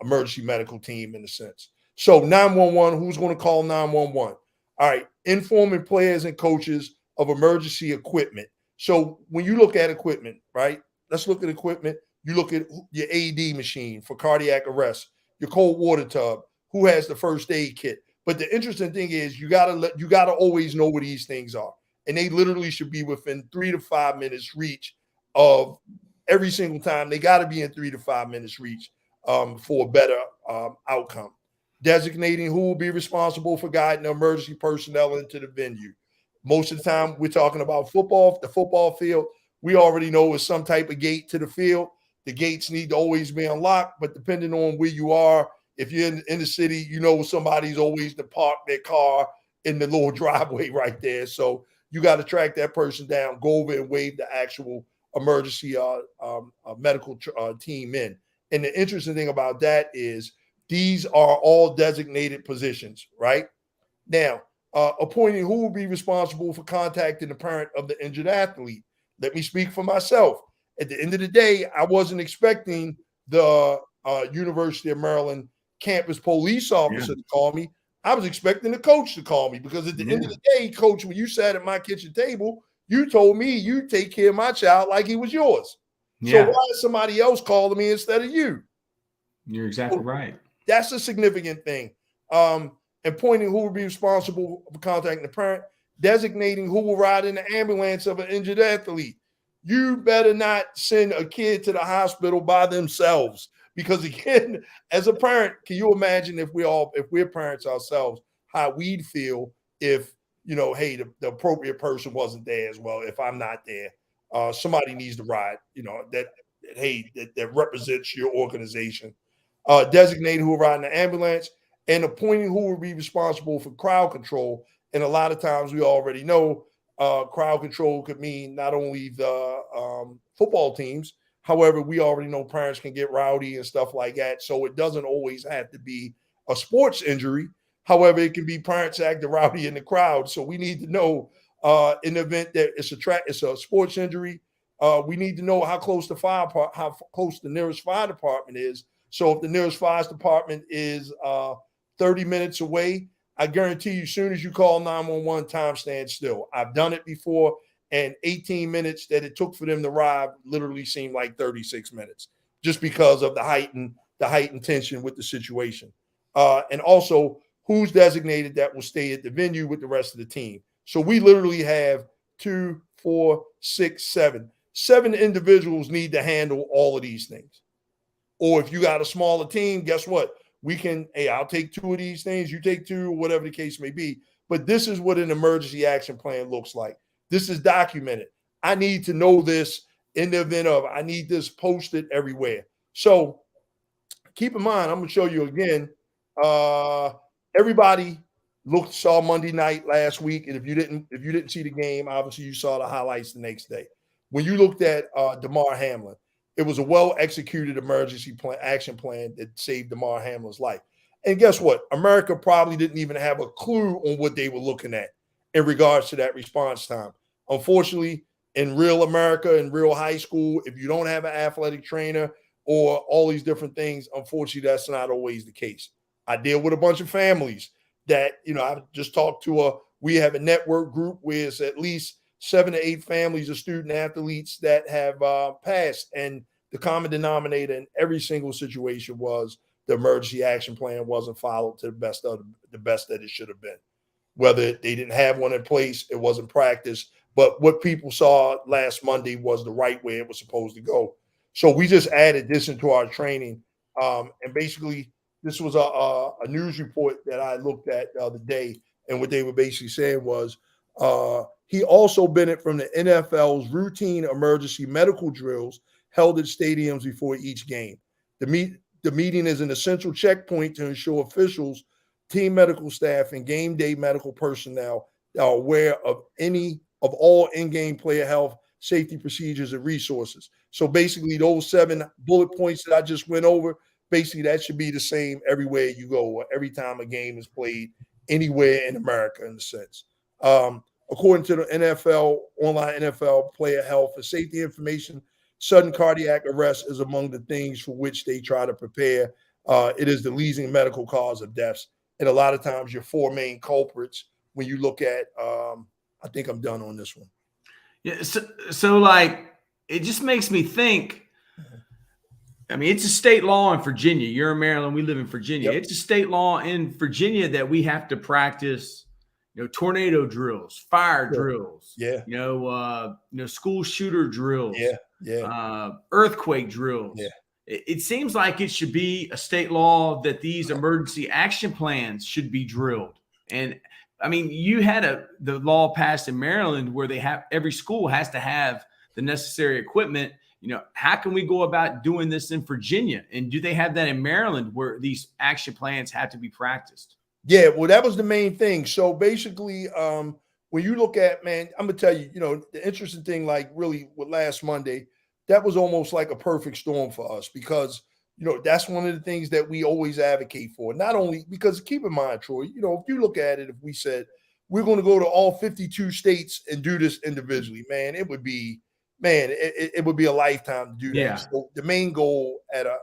emergency medical team in a sense. So 911, who's going to call 911? All right, informing players and coaches of emergency equipment. So when you look at equipment, right? Let's look at equipment. You look at your AED machine for cardiac arrest, your cold water tub, who has the first aid kit. But the interesting thing is you gotta always know what these things are. And they literally should be within 3 to 5 minutes reach of every single time. They got to be in 3 to 5 minutes reach for a better outcome. Designating who will be responsible for guiding the emergency personnel into the venue. Most of the time, we're talking about football, the football field. We already know it's some type of gate to the field. The gates need to always be unlocked, but depending on where you are, if you're in the city, somebody's always to park their car in the little driveway right there. So you got to track that person down, go over and wave the actual emergency medical team in. And the interesting thing about that is these are all designated positions, right? Now, appointing who will be responsible for contacting the parent of the injured athlete. let me speak for myself. At the end of the day, I wasn't expecting the University of Maryland campus police officer to call me. I was expecting the coach to call me, because at the end of the day, coach, when you sat at my kitchen table, you told me you take care of my child like he was yours. So why is somebody else calling me instead of you? You're exactly right. That's a significant thing. And pointing who will be responsible for contacting the parent, designating who will ride in the ambulance of an injured athlete. You better not send a kid to the hospital by themselves, because again, as a parent, can you imagine if we're parents ourselves, how we'd feel if, hey, the appropriate person wasn't there as well. If I'm not there, somebody needs to ride, that represents your organization. Designating who will ride in the ambulance, and appointing who will be responsible for crowd control. And a lot of times we already know crowd control could mean not only the football teams. However, we already know parents can get rowdy and stuff like that. So it doesn't always have to be a sports injury. However, it can be parents acting rowdy in the crowd. So we need to know in the event that it's a sports injury, we need to know how close the nearest fire department is. So if the nearest fire department is 30 minutes away, I guarantee you, as soon as you call 911, time stands still. I've done it before, and 18 minutes that it took for them to arrive literally seemed like 36 minutes, just because of the heightened tension with the situation. And also, who's designated that will stay at the venue with the rest of the team. So we literally have 2, 4, 6, 7. 7 individuals need to handle all of these things. Or if you got a smaller team, guess what? We can, hey, I'll take 2 of these things, you take 2, whatever the case may be. But this is what an emergency action plan looks like. This is documented. I need to know this in the event of, I need this posted everywhere. So keep in mind, I'm going to show you again. Everybody saw Monday night last week, and if you didn't see the game, obviously you saw the highlights the next day. When you looked at Damar Hamlin, it was a well-executed emergency action plan that saved Damar Hamlin's life. And guess what? America probably didn't even have a clue on what they were looking at in regards to that response time. Unfortunately, in real America, in real high school, if you don't have an athletic trainer or all these different things, unfortunately, that's not always the case. I deal with a bunch of families that, I just talked to we have a network group where it's at least 7 to 8 families of student athletes that have passed. And the common denominator in every single situation was the emergency action plan wasn't followed to the best that it should have been. Whether they didn't have one in place, it wasn't practiced. But what people saw last Monday was the right way it was supposed to go. So we just added this into our training. And basically, this was a news report that I looked at the other day. And what they were basically saying was, he also benefited from the NFL's routine emergency medical drills held at stadiums before each game. The meeting is an essential checkpoint to ensure officials, team medical staff, and game day medical personnel are aware of all in-game player health, safety procedures, and resources. So basically, those 7 bullet points that I just went over, basically that should be the same everywhere you go, or every time a game is played anywhere in America, in a sense. According to the online NFL player health and safety information, sudden cardiac arrest is among the things for which they try to prepare. It is the leading medical cause of deaths. And a lot of times your 4 main culprits, when you look at, I think I'm done on this one. Yeah. So like, it just makes me think, I mean, it's a state law in Virginia. You're in Maryland. We live in Virginia. Yep. It's a state law in Virginia that we have to practice, tornado drills, fire drills, school shooter drills, earthquake drills. Yeah. It seems like it should be a state law that these emergency action plans should be drilled. And I mean, you had the law passed in Maryland where every school has to have the necessary equipment. How can we go about doing this in Virginia? And do they have that in Maryland where these action plans have to be practiced? Yeah, well, that was the main thing. So basically, when you look at, man, I'm going to tell you, the interesting thing, like really with last Monday, that was almost like a perfect storm for us because, that's one of the things that we always advocate for. Not only because keep in mind, Troy, if you look at it, if we said we're going to go to all 52 states and do this individually, man, it would be man, it would be a lifetime to do that. Yeah. So the main goal at a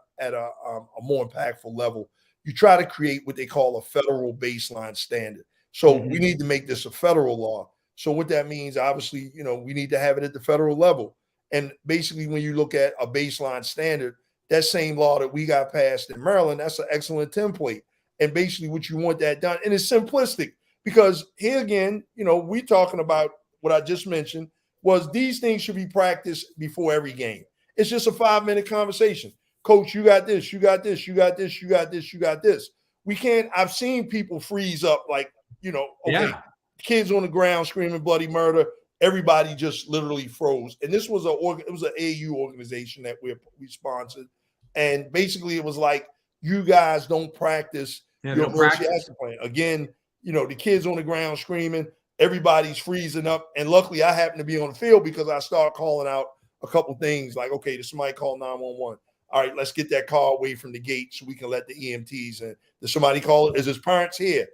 more impactful level, you try to create what they call a federal baseline standard. So we need to make this a federal law. So what that means, obviously, we need to have it at the federal level. And basically, when you look at a baseline standard, that same law that we got passed in Maryland, that's an excellent template. And basically what you want that done. And it's simplistic because here again, we talking about what I just mentioned was these things should be practiced before every game. It's just a 5-minute conversation. Coach, you got this, you got this, you got this, you got this, you got this. We can't, I've seen people freeze up like, okay, kids on the ground screaming bloody murder. Everybody just literally froze. And this was it was an AU organization that we sponsored. And basically it was like, you guys don't practice your emergency action plan. Again, the kids on the ground screaming, everybody's freezing up. And luckily I happened to be on the field because I started calling out a couple things like, okay, did somebody call 911? All right, let's get that car away from the gate so we can let the EMTs in. Did somebody call it? Is his parents here?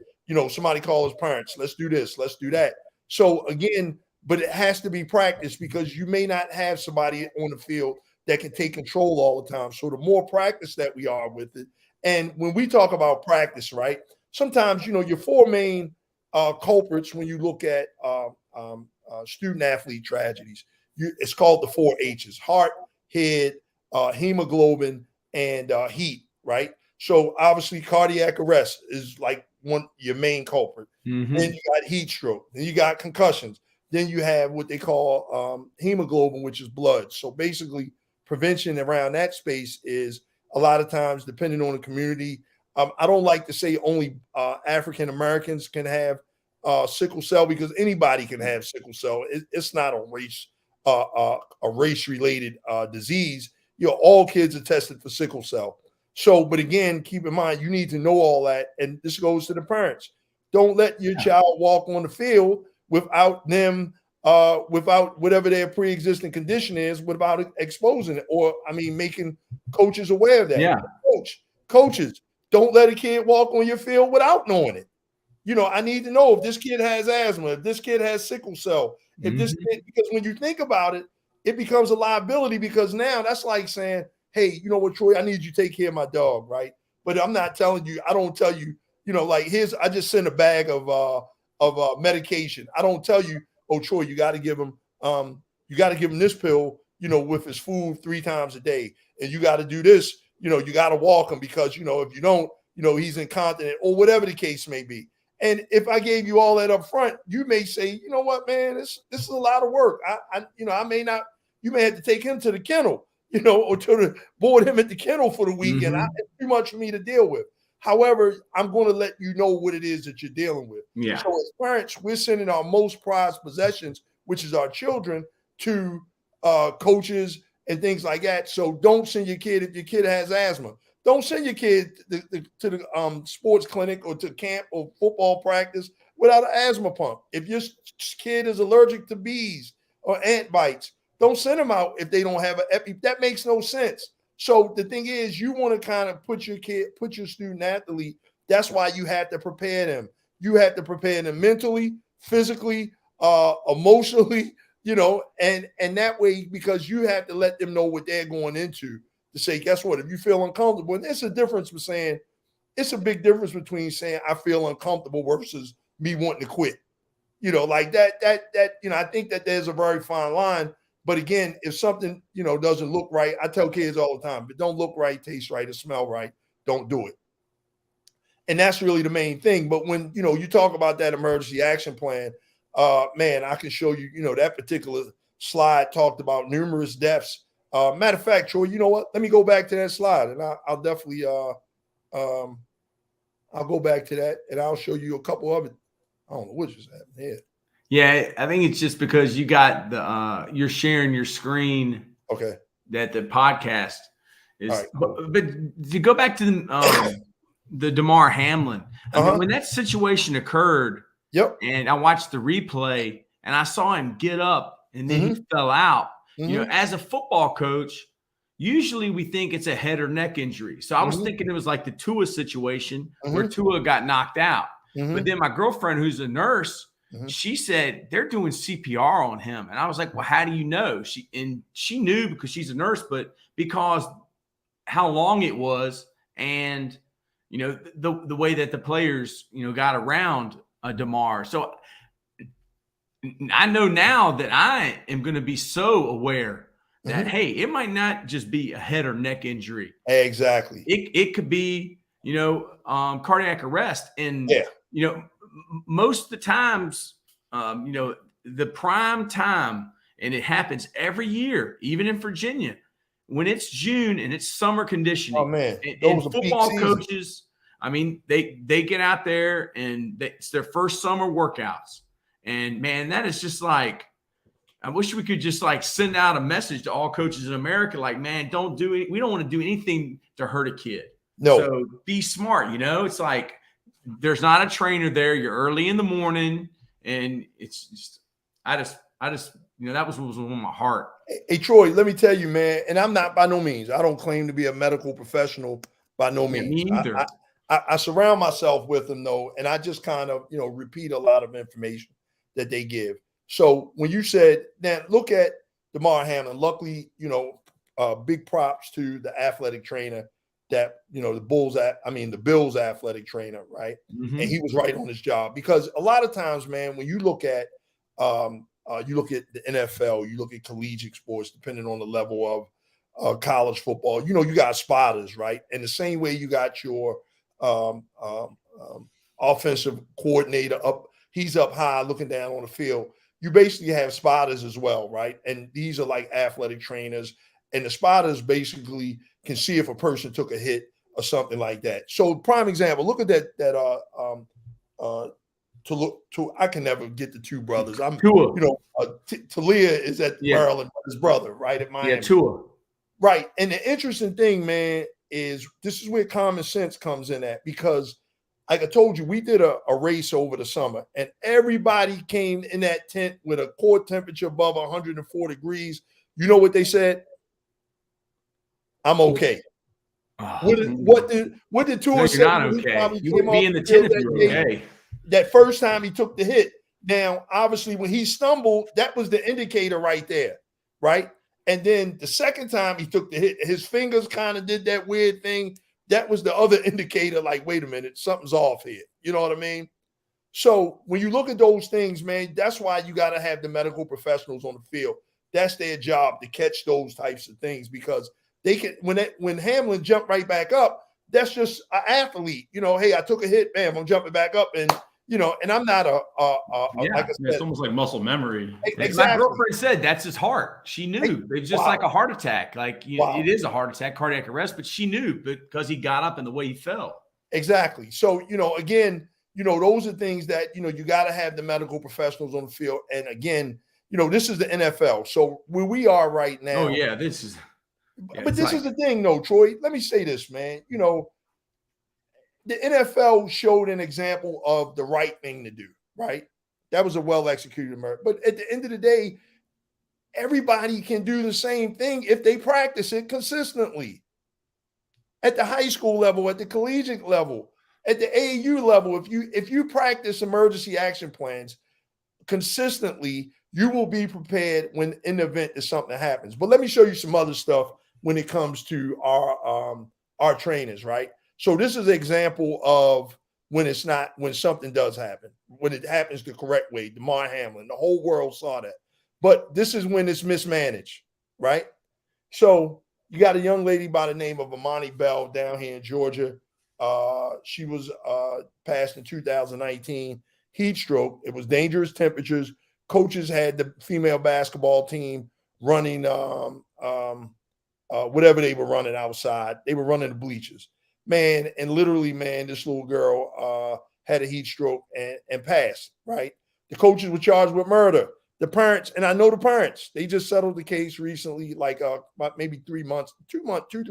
Somebody call his parents. Let's do this. Let's do that. So again, but it has to be practiced because you may not have somebody on the field that can take control all the time. So the more practice that we are with it, and when we talk about practice, right, sometimes, your 4 main culprits when you look at student athlete tragedies, it's called the 4 H's: heart, head, hemoglobin, and heat, right? So obviously cardiac arrest is like your main culprit. Then you got heat stroke. Then you got concussions. Then you have what they call hemoglobin, which is blood. So basically prevention around that space is a lot of times depending on the community. I don't like to say only African Americans can have sickle cell because anybody can have sickle cell. It's not a race related disease. All kids are tested for sickle cell. So, but again, keep in mind, you need to know all that. And this goes to the parents. Don't let your child walk on the field without them, without whatever their pre-existing condition is, without exposing it, or making coaches aware of that. Yeah. Coaches, don't let a kid walk on your field without knowing it. I need to know if this kid has asthma, if this kid has sickle cell, if this kid, because when you think about it, it becomes a liability because now that's like saying, hey, you know what, Troy, I need you to take care of my dog, right? But I'm not telling you, I don't tell you, I just send a bag of medication. I don't tell you, oh, Troy, you got to give him this pill, with his food 3 times a day. And you got to do this, you got to walk him because, if you don't, he's incontinent or whatever the case may be. And if I gave you all that up front, you may say, you know what, man, this is a lot of work. You may have to take him to the kennel, or board him at the kennel for the week. And it's too much for me to deal with. However, I'm going to let you know what it is that you're dealing with. Yeah. So as parents, we're sending our most prized possessions, which is our children, to coaches and things like that. So don't send your kid if your kid has asthma. Don't send your kid to the sports clinic or to camp or football practice without an asthma pump. If your kid is allergic to bees or ant bites, don't send them out if they don't have an epi. That makes no sense. So the thing is, you want to kind of put your student athlete. That's why you have to prepare them. You have to prepare them mentally, physically, emotionally, and that way, because you have to let them know what they're going into to say, guess what? If you feel uncomfortable, and it's a big difference between saying I feel uncomfortable versus me wanting to quit. Like that, I think that there's a very fine line. But again, if something, doesn't look right, I tell kids all the time, if it don't look right, taste right, or smell right, don't do it. And that's really the main thing. But when, you talk about that emergency action plan, man, I can show you, that particular slide talked about numerous deaths. Matter of fact, Troy, you know what? Let me go back to that slide and I'll definitely, I'll go back to that and I'll show you a couple of it. I don't know what just happened here. Yeah, I think it's just because you got you're sharing your screen. Okay. That the podcast is, right, cool. but to go back to the Damar Hamlin, I mean, when that situation occurred, and I watched the replay and I saw him get up and then he fell out. As a football coach, usually we think it's a head or neck injury. So I was thinking it was like the Tua situation where Tua got knocked out. But then my girlfriend, who's a nurse, She said they're doing CPR on him. And I was like, well, how do you know? She knew because she's a nurse, but because how long it was and, you know, the way that the players, you know, got around DeMar. So I know now that I am going to be so aware that, hey, it might not just be a head or neck injury. Exactly. It could be, you know, cardiac arrest. And, you know, most of the times, you know, the prime time, and it happens every year, even in Virginia, when it's June and it's summer conditioning. Oh, man. And football coaches, I mean, they get out there and it's their first summer workouts. And, man, that is just like, I wish we could just like send out a message to all coaches in America, like, man, don't do it. We don't want to do anything to hurt a kid. No. So be smart. You know, it's like there's not a trainer there. You're early in the morning, and it's just, I just, you know, that was what was on my heart. Hey, Troy, let me tell you, man, and I'm not by no means, I don't claim to be a medical professional by no means. Me either. I surround myself with them, though, and I just kind of, you know, repeat a lot of information that they give. So when you said, now look at Damar Hamlin, luckily, you know, big props to the athletic trainer that, you know, the Bills athletic trainer, right? And he was right on his job, because a lot of times, man, when you look at the NFL, you look at collegiate sports, depending on the level of college football, you know, you got spotters, right? And the same way you got your offensive coordinator he's up high looking down on the field. You basically have spotters as well, right? And these are like athletic trainers, and the spotters basically can see if a person took a hit or something like that. So prime example, look at I can never get the two brothers. Tua. You know, Talia is at Maryland, his brother, right, at Miami. Yeah, Tua. Right. And the interesting thing, man, is this is where common sense comes in at, because like I told you, we did a race over the summer, and everybody came in that tent with a core temperature above 104 degrees. You know what they said? I'm okay. What did Tua say? You're not okay. You wouldn't be in the tent if you were okay. That first time he took the hit. Now, obviously, when he stumbled, that was the indicator right there, right? And then the second time he took the hit, his fingers kind of did that weird thing. That was the other indicator, like, wait a minute, something's off here. You know what I mean? So when you look at those things, man, that's why you got to have the medical professionals on the field. That's their job, to catch those types of things, because they can, when Hamlin jumped right back up, that's just an athlete. You know, hey, I took a hit, bam, I'm jumping back up, and you know, and I'm not like I said, it's almost like muscle memory. Exactly. My girlfriend said that's his heart. She knew. It's just like a heart attack. Like, you know, it is a heart attack, cardiac arrest, but she knew because he got up and the way he fell. Exactly. So, you know, again, you know, those are things that, you know, you got to have the medical professionals on the field. And again, you know, this is the NFL. So where we are right now. Oh, yeah, this is. Yeah, but this is the thing, though, Troy. Let me say this, man. You know, the NFL showed an example of the right thing to do, right? That was a well-executed murder. But at the end of the day, everybody can do the same thing if they practice it consistently. At the high school level, at the collegiate level, at the AAU level, if you practice emergency action plans consistently, you will be prepared when in the event that something happens. But let me show you some other stuff when it comes to our trainers, right? So this is an example of when something does happen, when it happens the correct way. Damar Hamlin, the whole world saw that. But this is when it's mismanaged, right? So you got a young lady by the name of Amani Bell down here in Georgia. She was passed in 2019, heat stroke. It was dangerous temperatures. Coaches had the female basketball team running whatever they were running outside. They were running the bleachers. Man, and literally, man, this little girl had a heat stroke and passed, right? The coaches were charged with murder. The parents, and I know the parents, they just settled the case recently, like maybe 3 months, 3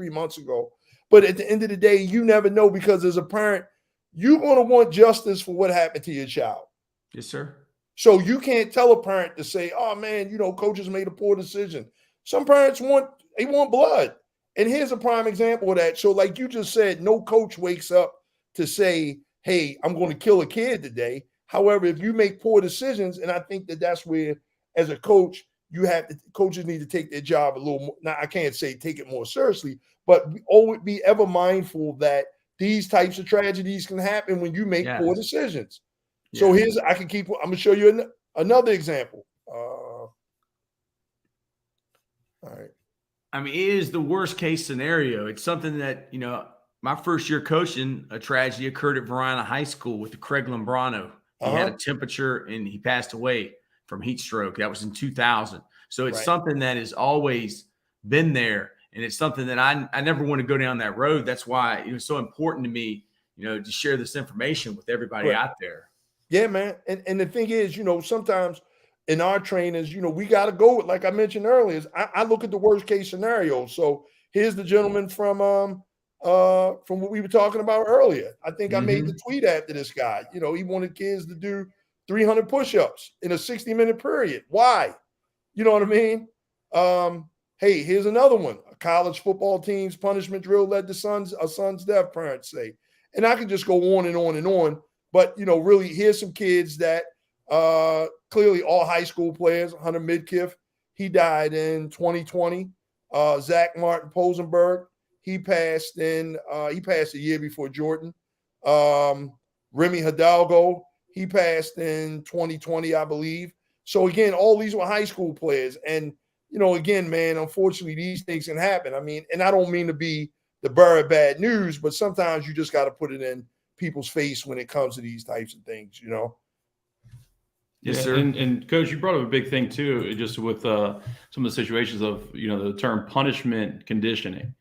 months ago. But at the end of the day, you never know, because as a parent, you're going to want justice for what happened to your child. Yes, sir. So you can't tell a parent to say, oh, man, you know, coaches made a poor decision. Some parents want blood. And here's a prime example of that. So like you just said, no coach wakes up to say, hey, I'm going to kill a kid today. However, if you make poor decisions, and I think that that's where, as a coach, coaches need to take their job a little more. Now, I can't say take it more seriously, but always be ever mindful that these types of tragedies can happen when you make poor decisions. So I'm going to show you another example. All right. I mean, it is the worst case scenario. It's something that, my first year coaching, a tragedy occurred at Verona High School with the Craig Lombrano. He had a temperature and he passed away from heat stroke. That was in 2000. So it's something that has always been there. And it's something that I never want to go down that road. That's why it was so important to me, to share this information with everybody out there. Yeah, man. And the thing is, sometimes in our trainings, we got to go with, like I mentioned earlier, I look at the worst case scenario. So here's the gentleman from what we were talking about earlier. I think I made the tweet after this guy. He wanted kids to do 300 push-ups in a 60-minute period. Why? You know what I mean? Hey, here's another one. A college football team's punishment drill led to a son's death, parents say. And I could just go on and on and on. But, really, here's some kids that clearly all high school players. Hunter Midkiff, he died in 2020. Zach Martin Posenberg, he passed a year before Jordan. Remy Hidalgo, he passed in 2020, I believe. So, again, all these were high school players. And, again, man, unfortunately, these things can happen. I mean, and I don't mean to be the bearer of bad news, but sometimes you just got to put it in people's face when it comes to these types of things, Yes, sir. And Coach, you brought up a big thing too, just with some of the situations of, the term punishment conditioning.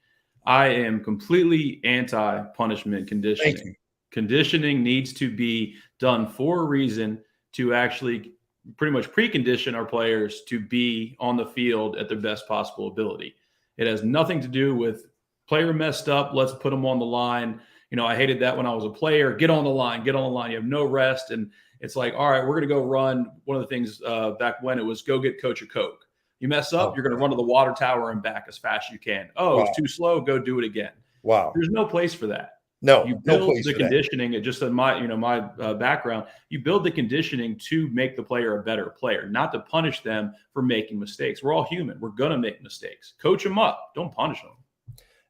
I am completely anti-punishment conditioning. Conditioning needs to be done for a reason to actually pretty much precondition our players to be on the field at their best possible ability. It has nothing to do with player messed up, let's put them on the line. I hated that when I was a player. Get on the line. You have no rest. And it's like, all right, we're going to go run. One of the things back when it was go get Coach a Coke. You mess up, you're going to run to the water tower and back as fast as you can. It's too slow. Go do it again. Wow. There's no place for that. No, you build the conditioning. It just in my background, you build the conditioning to make the player a better player, not to punish them for making mistakes. We're all human. We're going to make mistakes. Coach them up. Don't punish them.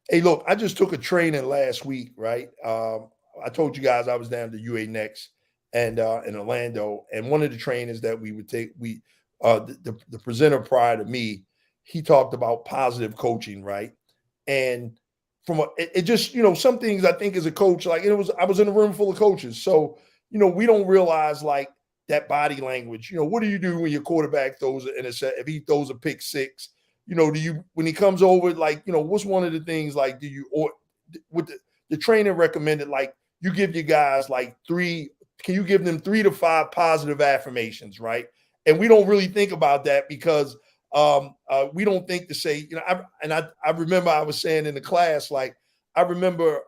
Hey, look, I just took a training last week, right? I told you guys I was down to UA Next and in Orlando, and one of the trainings that we would take, the presenter prior to me, he talked about positive coaching, right? And it just, some things I think as a coach, like I was in a room full of coaches, so we don't realize like that body language. What do you do when your quarterback throws an interception? If he throws a pick six? When he comes over, like, what's one of the things, like, with the trainer recommended, like, you give your guys like can you give them 3 to 5 positive affirmations, right? And we don't really think about that because we don't think to say, I remember I was saying in the class, like, I remember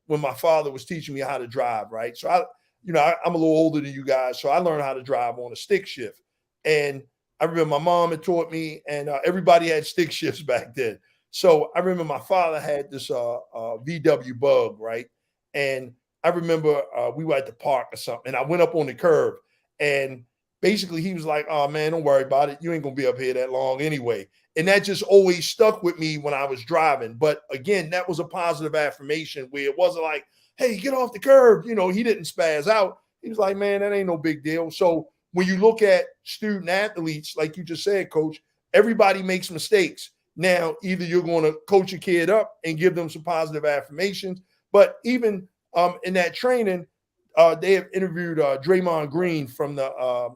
when my father was teaching me how to drive, right? So I'm a little older than you guys, so I learned how to drive on a stick shift. And I remember my mom had taught me, and everybody had stick shifts back then. So I remember my father had this VW Bug, right? And I remember we were at the park or something, and I went up on the curb, and basically he was like, "Oh man, don't worry about it. You ain't gonna be up here that long anyway." And that just always stuck with me when I was driving. But again, that was a positive affirmation where it wasn't like, "Hey, get off the curb." He didn't spaz out. He was like, "Man, that ain't no big deal." So when you look at student athletes, like you just said, Coach, everybody makes mistakes. Now, either you're going to coach a kid up and give them some positive affirmations, but even in that training, they have interviewed Draymond Green from the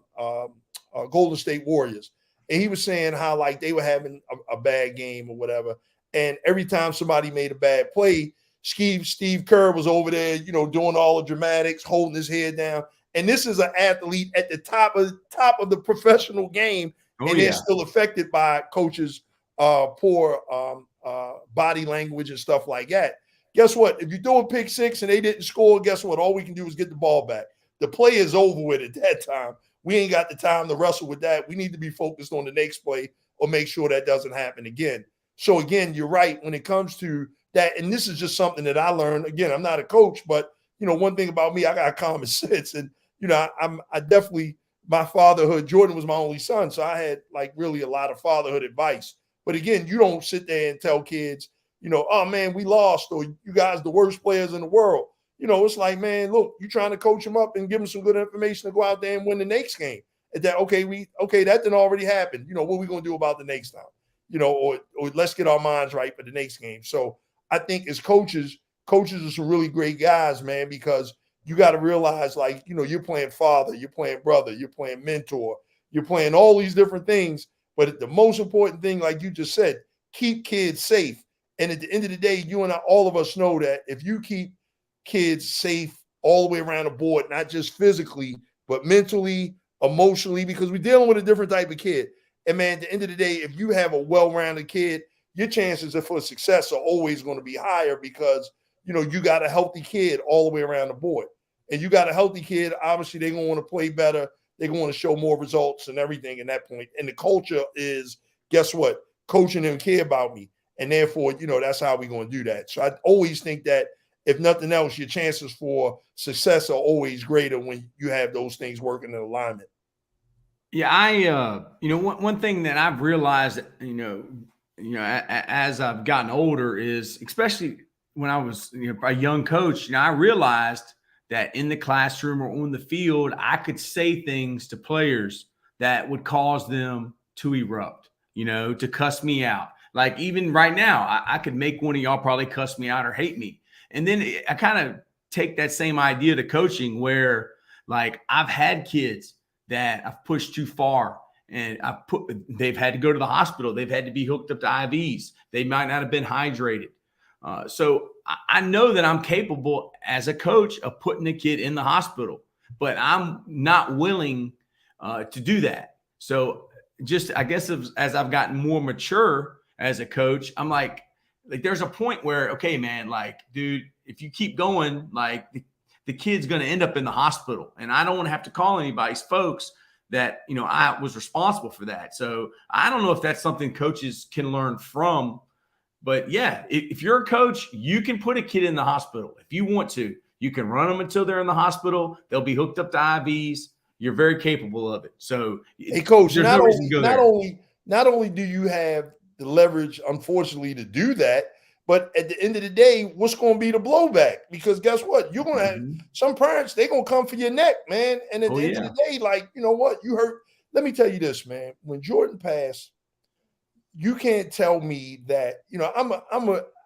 Golden State Warriors. And he was saying how, like, they were having a bad game or whatever. And every time somebody made a bad play, Steve Kerr was over there, doing all the dramatics, holding his head down. And this is an athlete at the top of the professional game, and they're still affected by coaches' poor body language and stuff like that. Guess what? If you throw a pick six and they didn't score, guess what? All we can do is get the ball back. The play is over with at that time. We ain't got the time to wrestle with that. We need to be focused on the next play or make sure that doesn't happen again. So again, you're right when it comes to that. And this is just something that I learned. Again, I'm not a coach, but one thing about me, I got common sense. And I definitely, my fatherhood, Jordan was my only son. So I had like really a lot of fatherhood advice. But again, you don't sit there and tell kids, oh man, we lost, or you guys the worst players in the world. It's like, man, look, you're trying to coach them up and give them some good information to go out there and win the next game. And that, that didn't already happen. What are we going to do about the next time? Or let's get our minds right for the next game. So I think as coaches are some really great guys, man, because you got to realize, like, you're playing father, you're playing brother, you're playing mentor, you're playing all these different things. But the most important thing, like you just said, keep kids safe. And at the end of the day, you and all of us know that if you keep kids safe all the way around the board, not just physically, but mentally, emotionally, because we're dealing with a different type of kid. And man, at the end of the day, if you have a well-rounded kid, your chances for success are always going to be higher because, you got a healthy kid all the way around the board. And you got a healthy kid, obviously they're going to want to play better. They're going to show more results and everything in that point. And the culture is, guess what? Coaching them care about me. And therefore, that's how we're going to do that. So I always think that if nothing else, your chances for success are always greater when you have those things working in alignment. Yeah, one thing that I've realized, as I've gotten older is, especially when I was a young coach, I realized that in the classroom or on the field, I could say things to players that would cause them to erupt, to cuss me out. Like even right now, I could make one of y'all probably cuss me out or hate me. And then I kind of take that same idea to coaching where, like, I've had kids that I've pushed too far and they've had to go to the hospital. They've had to be hooked up to IVs. They might not have been hydrated. So I know that I'm capable as a coach of putting a kid in the hospital, but I'm not willing to do that. So just, I guess as I've gotten more mature as a coach, I'm like there's a point where, okay, man, like, dude, if you keep going, like the kid's going to end up in the hospital, and I don't want to have to call anybody's folks that, I was responsible for that. So I don't know if that's something coaches can learn from, but yeah, if you're a coach, you can put a kid in the hospital. If you want to, you can run them until they're in the hospital. They'll be hooked up to IVs. You're very capable of it. So hey, coach, not only do you have the leverage, unfortunately, to do that, but at the end of the day, what's going to be the blowback? Because guess what? You're going to have some parents, they're going to come for your neck, man. And at the end of the day, like, you know what? You hurt. Let me tell you this, man. When Jordan passed, you can't tell me that,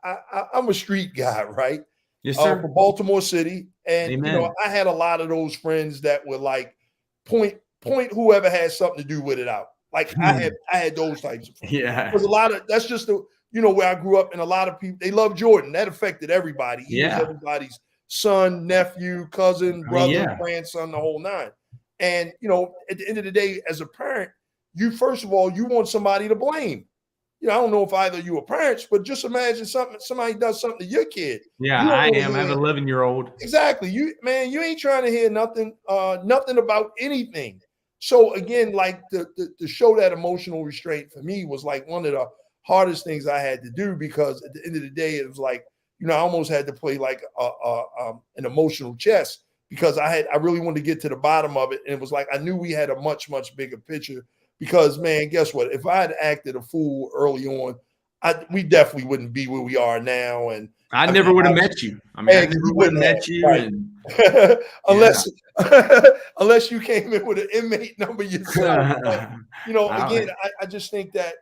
I'm a street guy, right? Yes, sir. For Baltimore City. And, Amen. I had a lot of those friends that were like, point whoever has something to do with it out. Like I had those types of friends. Yeah. There's a lot of, that's just the, where I grew up, and a lot of people, they love Jordan. That affected everybody. He was everybody's son, nephew, cousin, brother, grandson, the whole nine. And, at the end of the day, as a parent, first of all, you want somebody to blame. I don't know if either you are parents, but just imagine somebody does something to your kid. Yeah, I am. I have an 11-year-old. Exactly. You ain't trying to hear nothing about anything. So again, like to show that emotional restraint for me was like one of the hardest things I had to do, because at the end of the day, it was like, I almost had to play like an emotional chess, because I really wanted to get to the bottom of it. And it was like, I knew we had a much, much bigger picture, because, man, guess what? If I had acted a fool early on, we definitely wouldn't be where we are now. And I never would have met you. I never would have met you. Right. Unless you came in with an inmate number yourself. But, again, I just think that,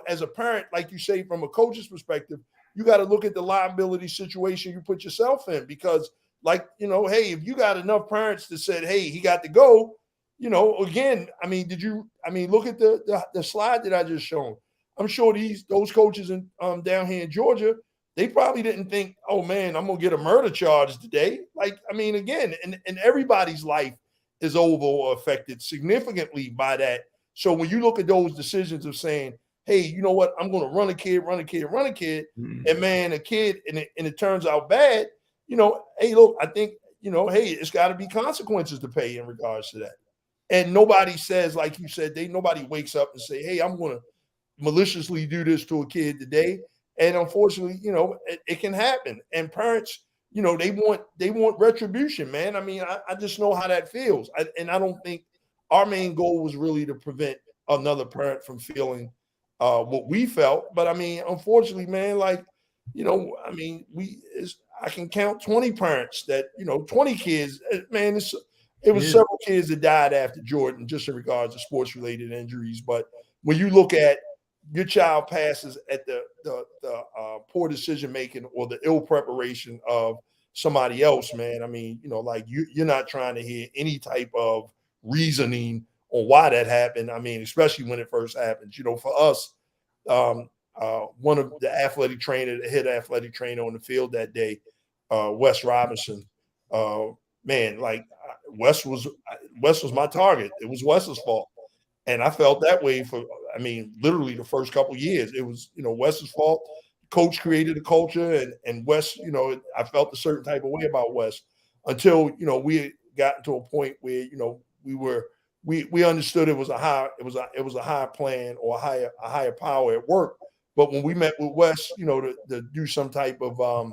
as a parent, like you say, from a coach's perspective, you got to look at the liability situation you put yourself in, because, like, hey, if you got enough parents that said, hey, he got to go, again, look at the slide that I just shown. I'm sure those coaches down here in Georgia, they probably didn't think, oh man, I'm gonna get a murder charge today. Like, again, and everybody's life is over or affected significantly by that. So when you look at those decisions of saying, hey, you know what, I'm gonna run a kid, and man, a kid, and it turns out bad, hey, look, I think, hey, it's got to be consequences to pay in regards to that. And nobody says, like you said, nobody wakes up and say, hey, I'm gonna maliciously do this to a kid today. And unfortunately, it can happen. And parents, they want retribution, man. I mean, I just know how that feels. And I don't think our main goal was really to prevent another parent from feeling what we felt. But I mean, unfortunately, man, like, I mean, I can count 20 parents that, 20 kids, man, it was several kids that died after Jordan, just in regards to sports related injuries. But when you look at your child passes at the poor decision making or the ill preparation of somebody else, man, I mean, like you're not trying to hear any type of reasoning on why that happened. I mean, especially when it first happens. For us, one of the head athletic trainer on the field that day, Wes Robinson, man, like Wes was my target. It was Wes's fault. And I felt that way for, I mean, literally the first couple of years. It was, Wes's fault. Coach created a culture, and Wes, I felt a certain type of way about Wes until, we had gotten to a point where, we understood it was a higher plan or a higher power at work. But when we met with Wes, to do some type of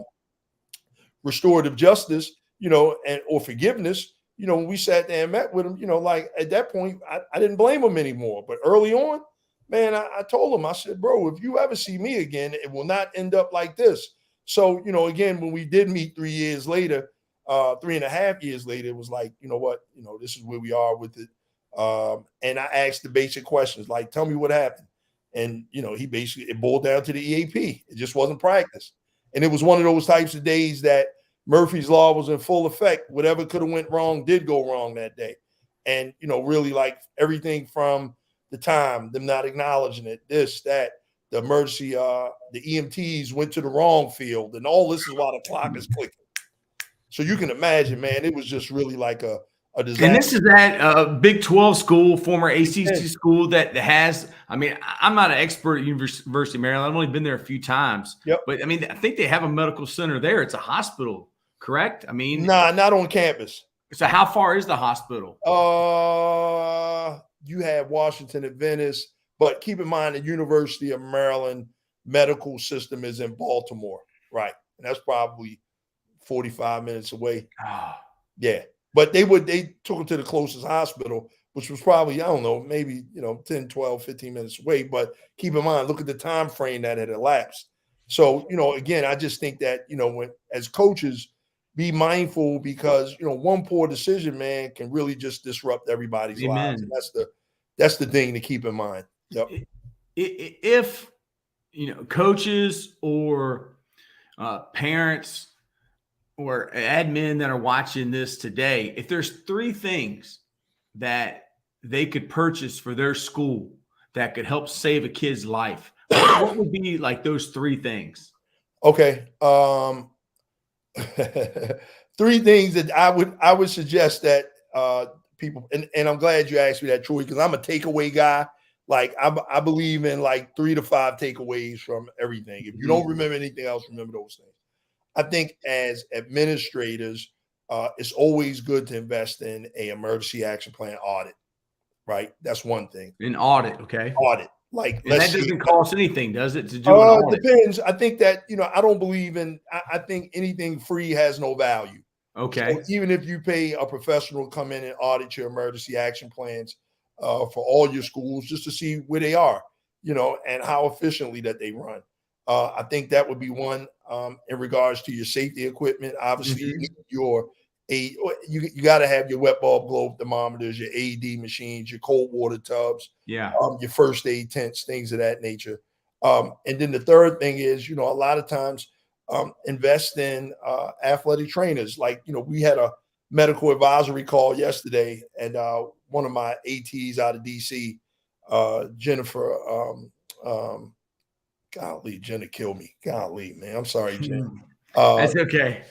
restorative justice, or forgiveness, when we sat there and met with him, like at that point, I didn't blame him anymore. But early on, man, I told him, I said, bro, if you ever see me again, it will not end up like this. So, again, when we did meet 3 years later, 3.5 years later, it was like, you know what, this is where we are with it. And I asked the basic questions, like, tell me what happened. And, it boiled down to the EAP. It just wasn't practice. And it was one of those types of days that Murphy's Law was in full effect. Whatever could have went wrong did go wrong that day. And, really like everything from the time, them not acknowledging it, this, that, the emergency, the EMTs went to the wrong field, and all this is while the clock is clicking. So you can imagine, man, it was just really like a disaster. And this is at Big 12 school, former ACC school that has, I mean, I'm not an expert at University of Maryland. I've only been there a few times. Yep. But, I mean, I think they have a medical center there. It's a hospital, correct? I mean. Nah, not on campus. So how far is the hospital? You have Washington Adventist, but keep in mind the University of Maryland medical system is in Baltimore, right? And that's probably 45 minutes away. Yeah. But they took him to the closest hospital, which was probably, I don't know, maybe, 10, 12, 15 minutes away. But keep in mind, look at the time frame that had elapsed. So, again, I just think that, when as coaches, be mindful because, one poor decision, man, can really just disrupt everybody's lives. And that's the thing to keep in mind. Yep. If, coaches or parents or admin that are watching this today, if there's 3 things that they could purchase for their school that could help save a kid's life, what would be like those 3 things? Okay. 3 things that I would suggest that people, and I'm glad you asked me that, Troy, because I'm a takeaway guy. Like I believe in like 3 to 5 takeaways from everything. If you don't remember anything else, remember those things. I think as administrators, it's always good to invest in a emergency action plan audit, right? That's one thing. An audit, okay. Audit. Like, and that doesn't cost anything, does it, to do an audit? Depends. I think that, I don't believe in, I think anything free has no value. Okay. So even if you pay a professional to come in and audit your emergency action plans for all your schools, just to see where they are, and how efficiently that they run. I think that would be one. In regards to your safety equipment, obviously you need you got to have your wet bulb globe thermometers, your AED machines, your cold water tubs, your first aid tents, things of that nature. And then the third thing is, a lot of times invest in athletic trainers. Like, we had a medical advisory call yesterday, and one of my ATs out of DC, Jennifer, golly, Jenna killed me. Golly, man. I'm sorry, Jen. That's okay.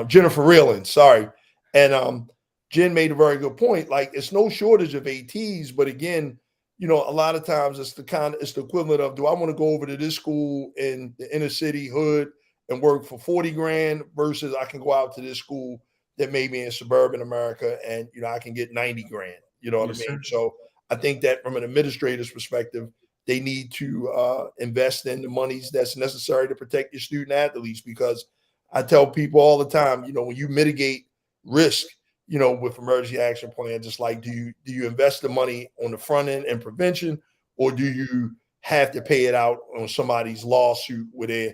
Jennifer Reeland, sorry. And Jen made a very good point. Like, it's no shortage of ATs, but again, a lot of times it's the equivalent of, do I want to go over to this school in the inner city hood and work for 40 grand versus I can go out to this school that may be in suburban America and, I can get 90 grand, you know what I mean? So I think that from an administrator's perspective, they need to invest in the monies that's necessary to protect your student athletes, because I tell people all the time, when you mitigate risk, with emergency action plan, just like, do you invest the money on the front end in prevention, or do you have to pay it out on somebody's lawsuit where they're,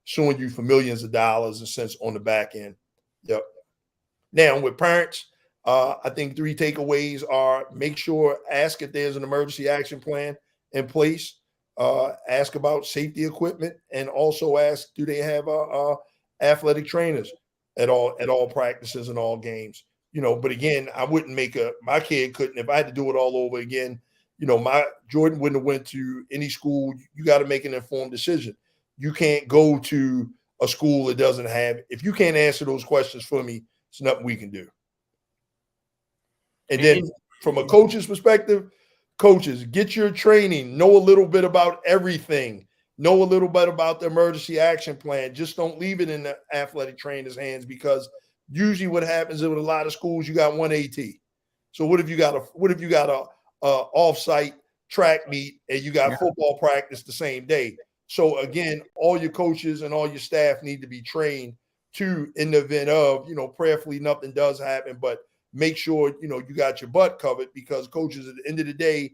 suing you for millions of dollars and cents on the back end? Yep. Now with parents, I think 3 takeaways are: ask if there's an emergency action plan in place, ask about safety equipment, and also ask, do they have athletic trainers at all practices and all games? But again, I wouldn't my kid couldn't, if I had to do it all over again, my Jordan wouldn't have went to any school. You got to make an informed decision. You can't go to a school that doesn't have, if you can't answer those questions for me, it's nothing we can do. And then from a coach's perspective, coaches, get your training, know a little bit about everything, know a little bit about the emergency action plan. Just don't leave it in the athletic trainer's hands, because usually what happens is with a lot of schools, you got one AT. So what if you got a off-site track meet and you got football practice the same day? So again, all your coaches and all your staff need to be trained to, in the event of, prayerfully nothing does happen, but make sure, you got your butt covered, because coaches, at the end of the day,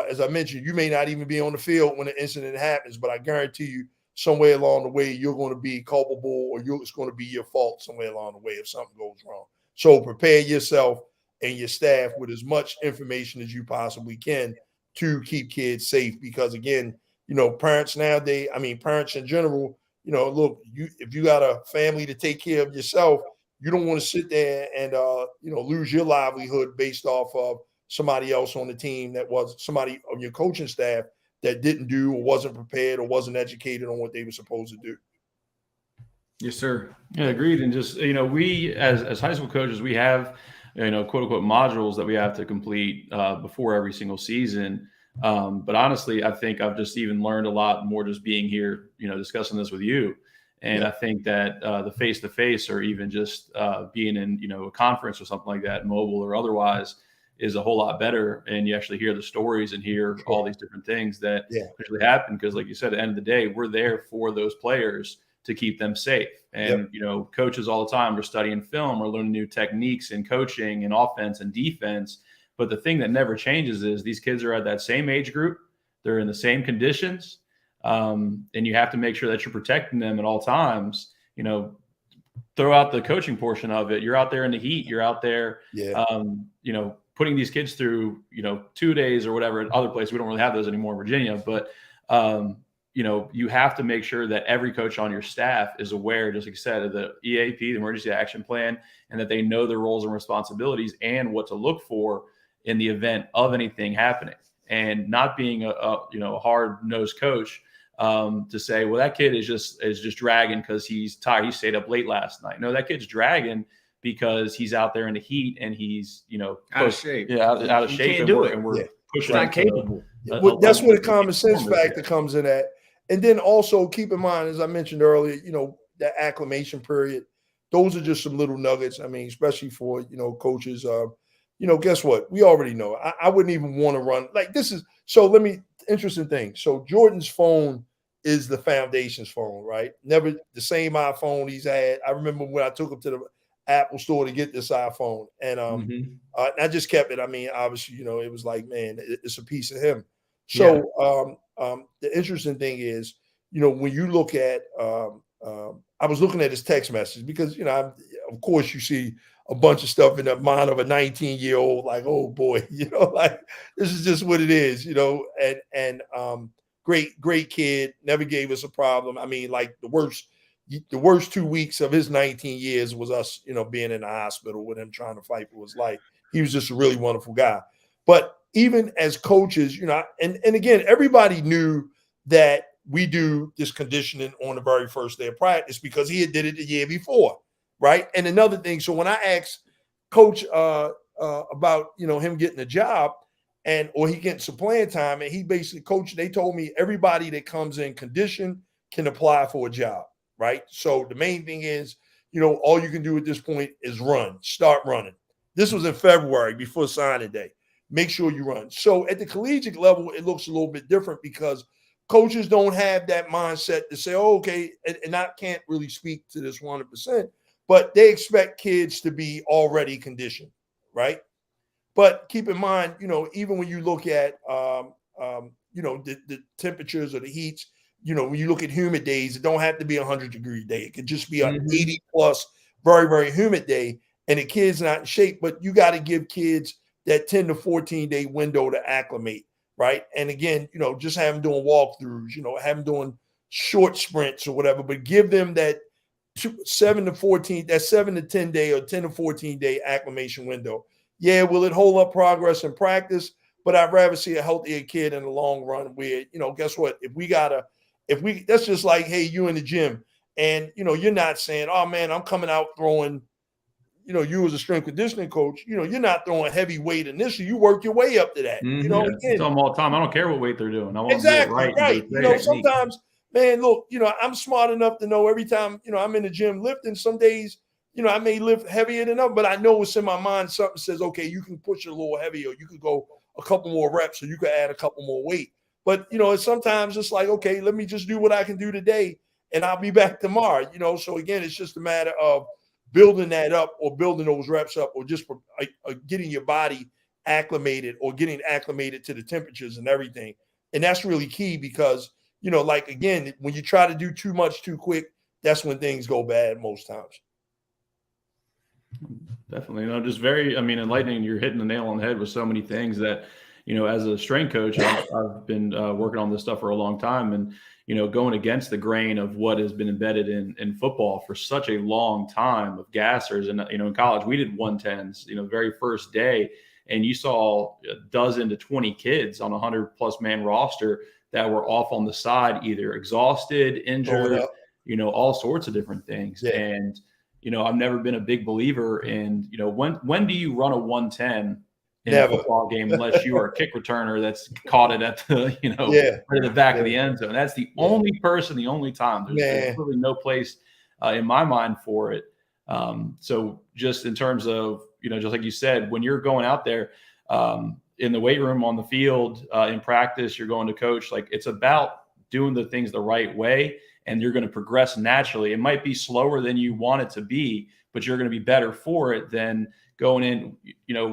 as I mentioned, you may not even be on the field when an incident happens, but I guarantee you somewhere along the way, you're going to be culpable, or it's going to be your fault somewhere along the way if something goes wrong. So prepare yourself and your staff with as much information as you possibly can to keep kids safe, because again, parents nowadays, parents in general, look, if you got a family to take care of yourself, you don't want to sit there and, lose your livelihood based off of somebody else on the team, that was somebody on your coaching staff that didn't do, or wasn't prepared, or wasn't educated on what they were supposed to do. Yes, sir. Yeah, agreed. And just, we as high school coaches, we have, quote unquote modules that we have to complete before every single season. But honestly, I think I've just even learned a lot more just being here, discussing this with you. And I think that the face-to-face, or even just being in, a conference or something like that, mobile or otherwise, is a whole lot better. And you actually hear the stories and hear all these different things that actually happen. Because like you said, at the end of the day, we're there for those players to keep them safe. And, coaches all the time are studying film, or learning new techniques in coaching and offense and defense. But the thing that never changes is these kids are at that same age group. They're in the same conditions. And you have to make sure that you're protecting them at all times. Throw out the coaching portion of it. You're out there in the heat. You're out there, putting these kids through, 2 days or whatever. Other places, we don't really have those anymore in Virginia. But, you have to make sure that every coach on your staff is aware, just like you said, of the EAP, the emergency action plan, and that they know their roles and responsibilities and what to look for in the event of anything happening. And not being a hard-nosed coach to say, well, that kid is just dragging because he's tired. He stayed up late last night. No, that kid's dragging because he's out there in the heat and he's, out of shape. Yeah, out of shape. Can't do it. And we're pushing. Not capable. That's where the common sense factor comes in at. And then also keep in mind, as I mentioned earlier, that acclimation period, those are just some little nuggets. Especially for, coaches, guess what? We already know. I wouldn't even want to run like this is. So interesting thing. So Jordan's phone is the foundation's phone, right? Never the same iPhone he's had. I remember when I took him to the Apple store to get this iPhone, and I just kept it. Obviously, it was like, man, it's a piece of him. So the interesting thing is, when you look at, I was looking at his text message, because, of course you see a bunch of stuff in the mind of a 19-year-old, like, oh boy, like this is just what it is, and great kid, never gave us a problem. Like the worst 2 weeks of his 19 years was us, being in the hospital with him trying to fight for his life. He was just a really wonderful guy. But even as coaches, and again, everybody knew that we do this conditioning on the very first day of practice, because he had did it the year before. Right. And another thing, so when I asked Coach about, him getting a job or he getting some playing time, and he basically, Coach, they told me everybody that comes in condition can apply for a job. Right. So the main thing is, all you can do at this point is start running. This was in February before signing day. Make sure you run. So at the collegiate level, it looks a little bit different, because coaches don't have that mindset to say, oh, okay, and I can't really speak to this 100%, but they expect kids to be already conditioned, right? But keep in mind, even when you look at, the temperatures or the heats, when you look at humid days, it don't have to be 100-degree day. It could just be an 80-plus, very, very humid day, and the kid's not in shape. But you got to give kids that 10 to 14-day window to acclimate, right? And again, just have them doing walkthroughs, have them doing short sprints or whatever, but give them that 7 to 10 day or 10 to 14-day acclimation window. Yeah, will it hold up progress in practice? But I'd rather see a healthier kid in the long run where, guess what? That's just like, hey, you in the gym and, you're not saying, oh man, I'm coming out throwing, you as a strength conditioning coach, you're not throwing heavy weight initially. You work your way up to that. Again, I tell them all the time, I don't care what weight they're doing. I want exactly to do it right. Sometimes, man, look, I'm smart enough to know every time, I'm in the gym lifting, some days, I may lift heavier than others, but I know what's in my mind. Something says, okay, you can push it a little heavier, or you could go a couple more reps, or you could add a couple more weight. But, sometimes it's like, okay, let me just do what I can do today, and I'll be back tomorrow, So, again, it's just a matter of building that up or building those reps up or just getting your body acclimated or getting acclimated to the temperatures and everything. And that's really key because, again, when you try to do too much too quick, that's when things go bad most times. Definitely. Just very, enlightening. You're hitting the nail on the head with so many things that, as a strength coach, I've been working on this stuff for a long time and, going against the grain of what has been embedded in football for such a long time of gassers. And, in college, we did 110s, very first day. And you saw a dozen to 20 kids on a 100-plus man roster that were off on the side, either exhausted, injured, all sorts of different things. Yeah. And, I've never been a big believer in, when do you run a 110 in a football game unless you are a kick returner that's caught it at the, right at the back of the end zone. That's the only person, the only time. There's really no place in my mind for it. So just in terms of, just like you said, when you're going out there in the weight room, on the field, in practice, you're going to coach, like it's about doing the things the right way. And you're going to progress naturally. It might be slower than you want it to be, but you're going to be better for it than going in.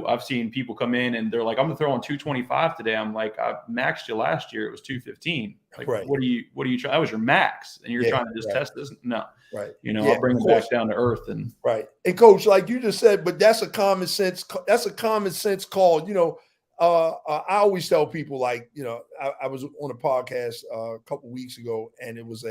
I've seen people come in and they're like, I'm going to throw on 225 today. I'm like, I maxed you last year. It was 215. Like, right. What do you try? That was your max. And you're trying to just test this. No. Right. I'll bring them back down to earth. And And coach, like you just said, but that's a common sense call. I always tell people, like, I was on a podcast a couple weeks ago, and it was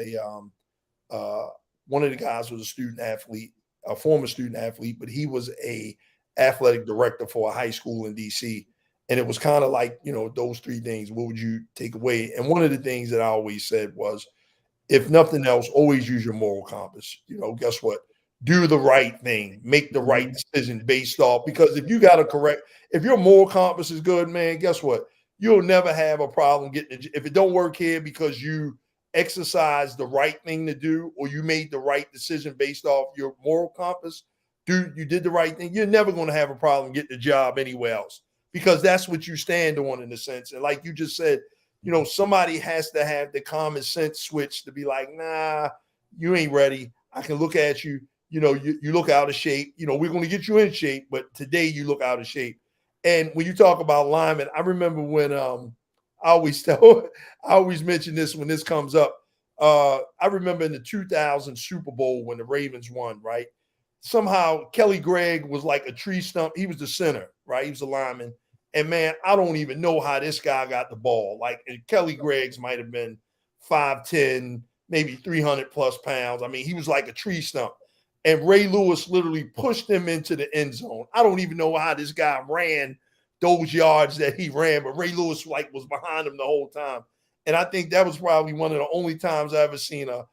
one of the guys was a student athlete, a former student athlete, but he was a athletic director for a high school in DC. And it was kind of like, those three things, what would you take away? And one of the things that I always said was, if nothing else, always use your moral compass. Guess what? Do the right thing, make the right decision based off, because if your moral compass is good, man, guess what? You'll never have a problem getting it. If it don't work here because you exercise the right thing to do, or you made the right decision based off your moral compass, you did the right thing, you're never going to have a problem getting a job anywhere else, because that's what you stand on in a sense. And like you just said, somebody has to have the common sense switch to be like, nah, you ain't ready. I can look at you. You look out of shape. We're going to get you in shape, but today you look out of shape. And when you talk about linemen, I remember when I always mention this when this comes up. I remember in the 2000 Super Bowl when the Ravens won, right? Somehow Kelly Gregg was like a tree stump. He was the center, right? He was a lineman. And man, I don't even know how this guy got the ball. Like, Kelly Gregg's might have been 5'10", maybe 300 plus pounds. I mean, he was like a tree stump. And Ray Lewis literally pushed him into the end zone. I don't even know how this guy ran those yards that he ran, but Ray Lewis was behind him the whole time. And I think that was probably one of the only times I ever seen a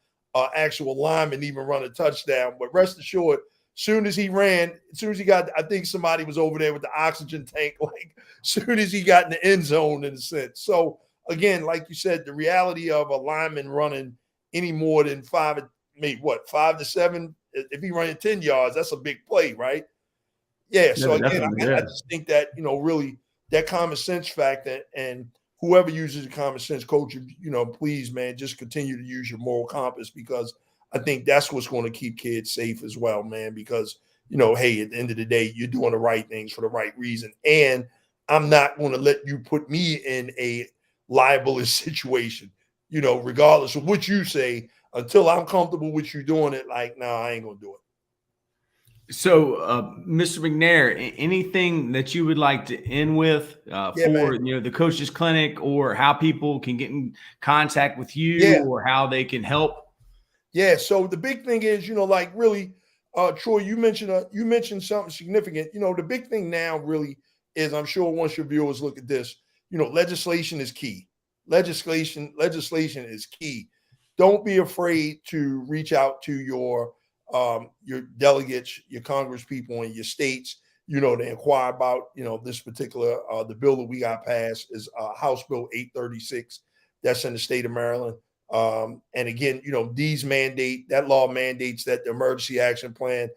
actual lineman even run a touchdown. But rest assured, soon as he got, I think somebody was over there with the oxygen tank, like soon as he got in the end zone, in a sense. So again, like you said, the reality of a lineman running any more than 5 to 7, if he running 10 yards, that's a big play, right? Yeah. So again, I just think that, really that common sense factor, and whoever uses a common sense, coach, please, man, just continue to use your moral compass, because I think that's what's going to keep kids safe as well, man, because, hey, at the end of the day, you're doing the right things for the right reason. And I'm not going to let you put me in a libelous situation, regardless of what you say, until I'm comfortable with you doing it. Like, no, I ain't going to do it. So, Mr. McNair, anything that you would like to end with for the Coaches Clinic, or how people can get in contact with you, or how they can help? Yeah. So the big thing is, really, Troy, you mentioned something significant. The big thing now really is, I'm sure once your viewers look at this, legislation is key. Legislation is key. Don't be afraid to reach out to your delegates, your congresspeople in your states, to inquire about, this particular, the bill that we got passed is House Bill 836. That's in the state of Maryland. And again, that law mandates that the emergency action plan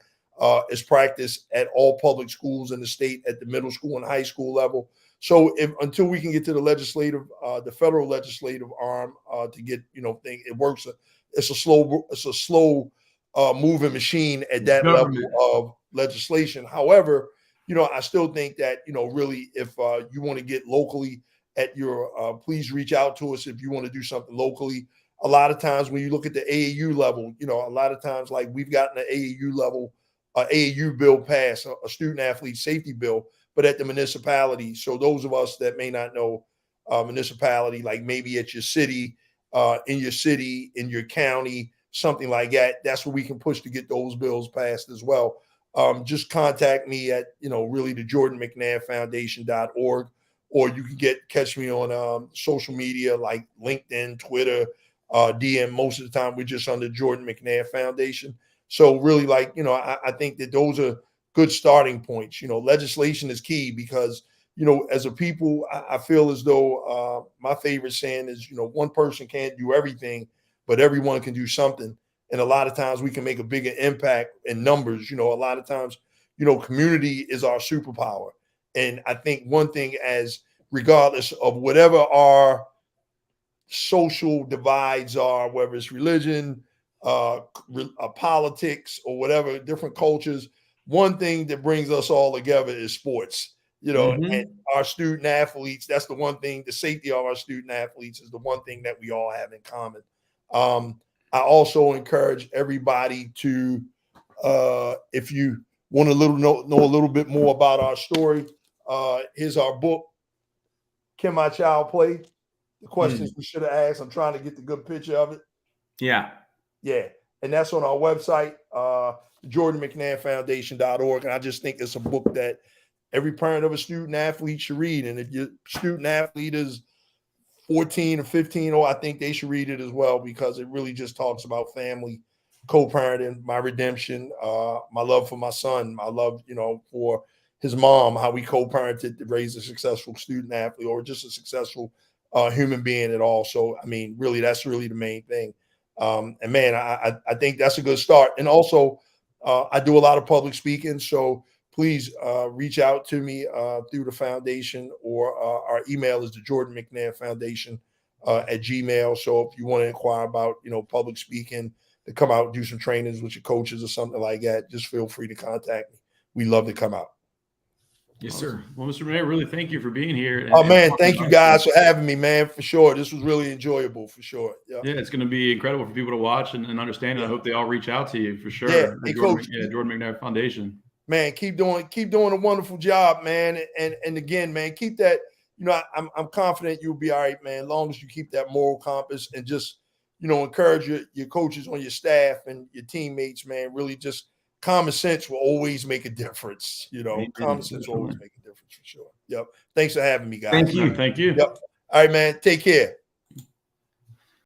is practiced at all public schools in the state at the middle school and high school level. So until we can get to the federal legislative arm to get, it works. It's a slow moving machine at that level of legislation. However, I still think that, really, if you want to get locally at your, please reach out to us if you want to do something locally. A lot of times when you look at the AAU level, a lot of times, like, we've gotten an AAU level, AAU bill passed, a student athlete safety bill, but at the municipality. So those of us that may not know municipality, like maybe at your city, in your county, something like that, that's what we can push to get those bills passed as well. Just contact me at, really the Jordan McNair Foundation.org, or you can catch me on social media like LinkedIn, Twitter, DM. Most of the time we're just under Jordan McNair Foundation. So really, I think that those are good starting points. Legislation is key because, as a people, I feel as though my favorite saying is, one person can't do everything, but everyone can do something. And a lot of times we can make a bigger impact in numbers. A lot of times, community is our superpower. And I think one thing, as regardless of whatever our social divides are, whether it's religion, politics, or whatever, different cultures, one thing that brings us all together is sports. And our student athletes, that's the one thing, the safety of our student athletes is the one thing that we all have in common. I also encourage everybody to, if you want to know a little bit more about our story, here's our book, Can My Child Play? The questions we should have asked. I'm trying to get the good picture of it. Yeah. And that's on our website, JordanMcNairFoundation.org. And I just think it's a book that every parent of a student athlete should read. And if your student athlete is 14 or 15, I think they should read it as well, because it really just talks about family, co-parenting, my redemption, my love for my son, my love, for his mom, how we co-parented to raise a successful student athlete, or just a successful human being at all. So, I mean, really, that's really the main thing. And man, I think that's a good start. And also, I do a lot of public speaking. So please reach out to me through the foundation, or our email is the Jordan McNair Foundation at Gmail. So if you want to inquire about, public speaking, to come out and do some trainings with your coaches or something like that, just feel free to contact me. We love to come out. Yes, sir. Well, Mr. McNair, really thank you for being here. Man, thank you guys for having me, man, for sure. This was really enjoyable, for sure. Yeah, it's going to be incredible for people to watch and understand. And I hope they all reach out to you, for sure. Yeah, hey, Jordan McNair Foundation. Man, keep doing a wonderful job, man. And again, man, keep that, I'm confident you'll be all right, man, as long as you keep that moral compass and just, encourage your coaches on your staff and your teammates, man. Really, just common sense will always make a difference. Common sense will always make a difference, for sure. Yep. Thanks for having me, guys. Thank you. Yep. All right, man. Take care.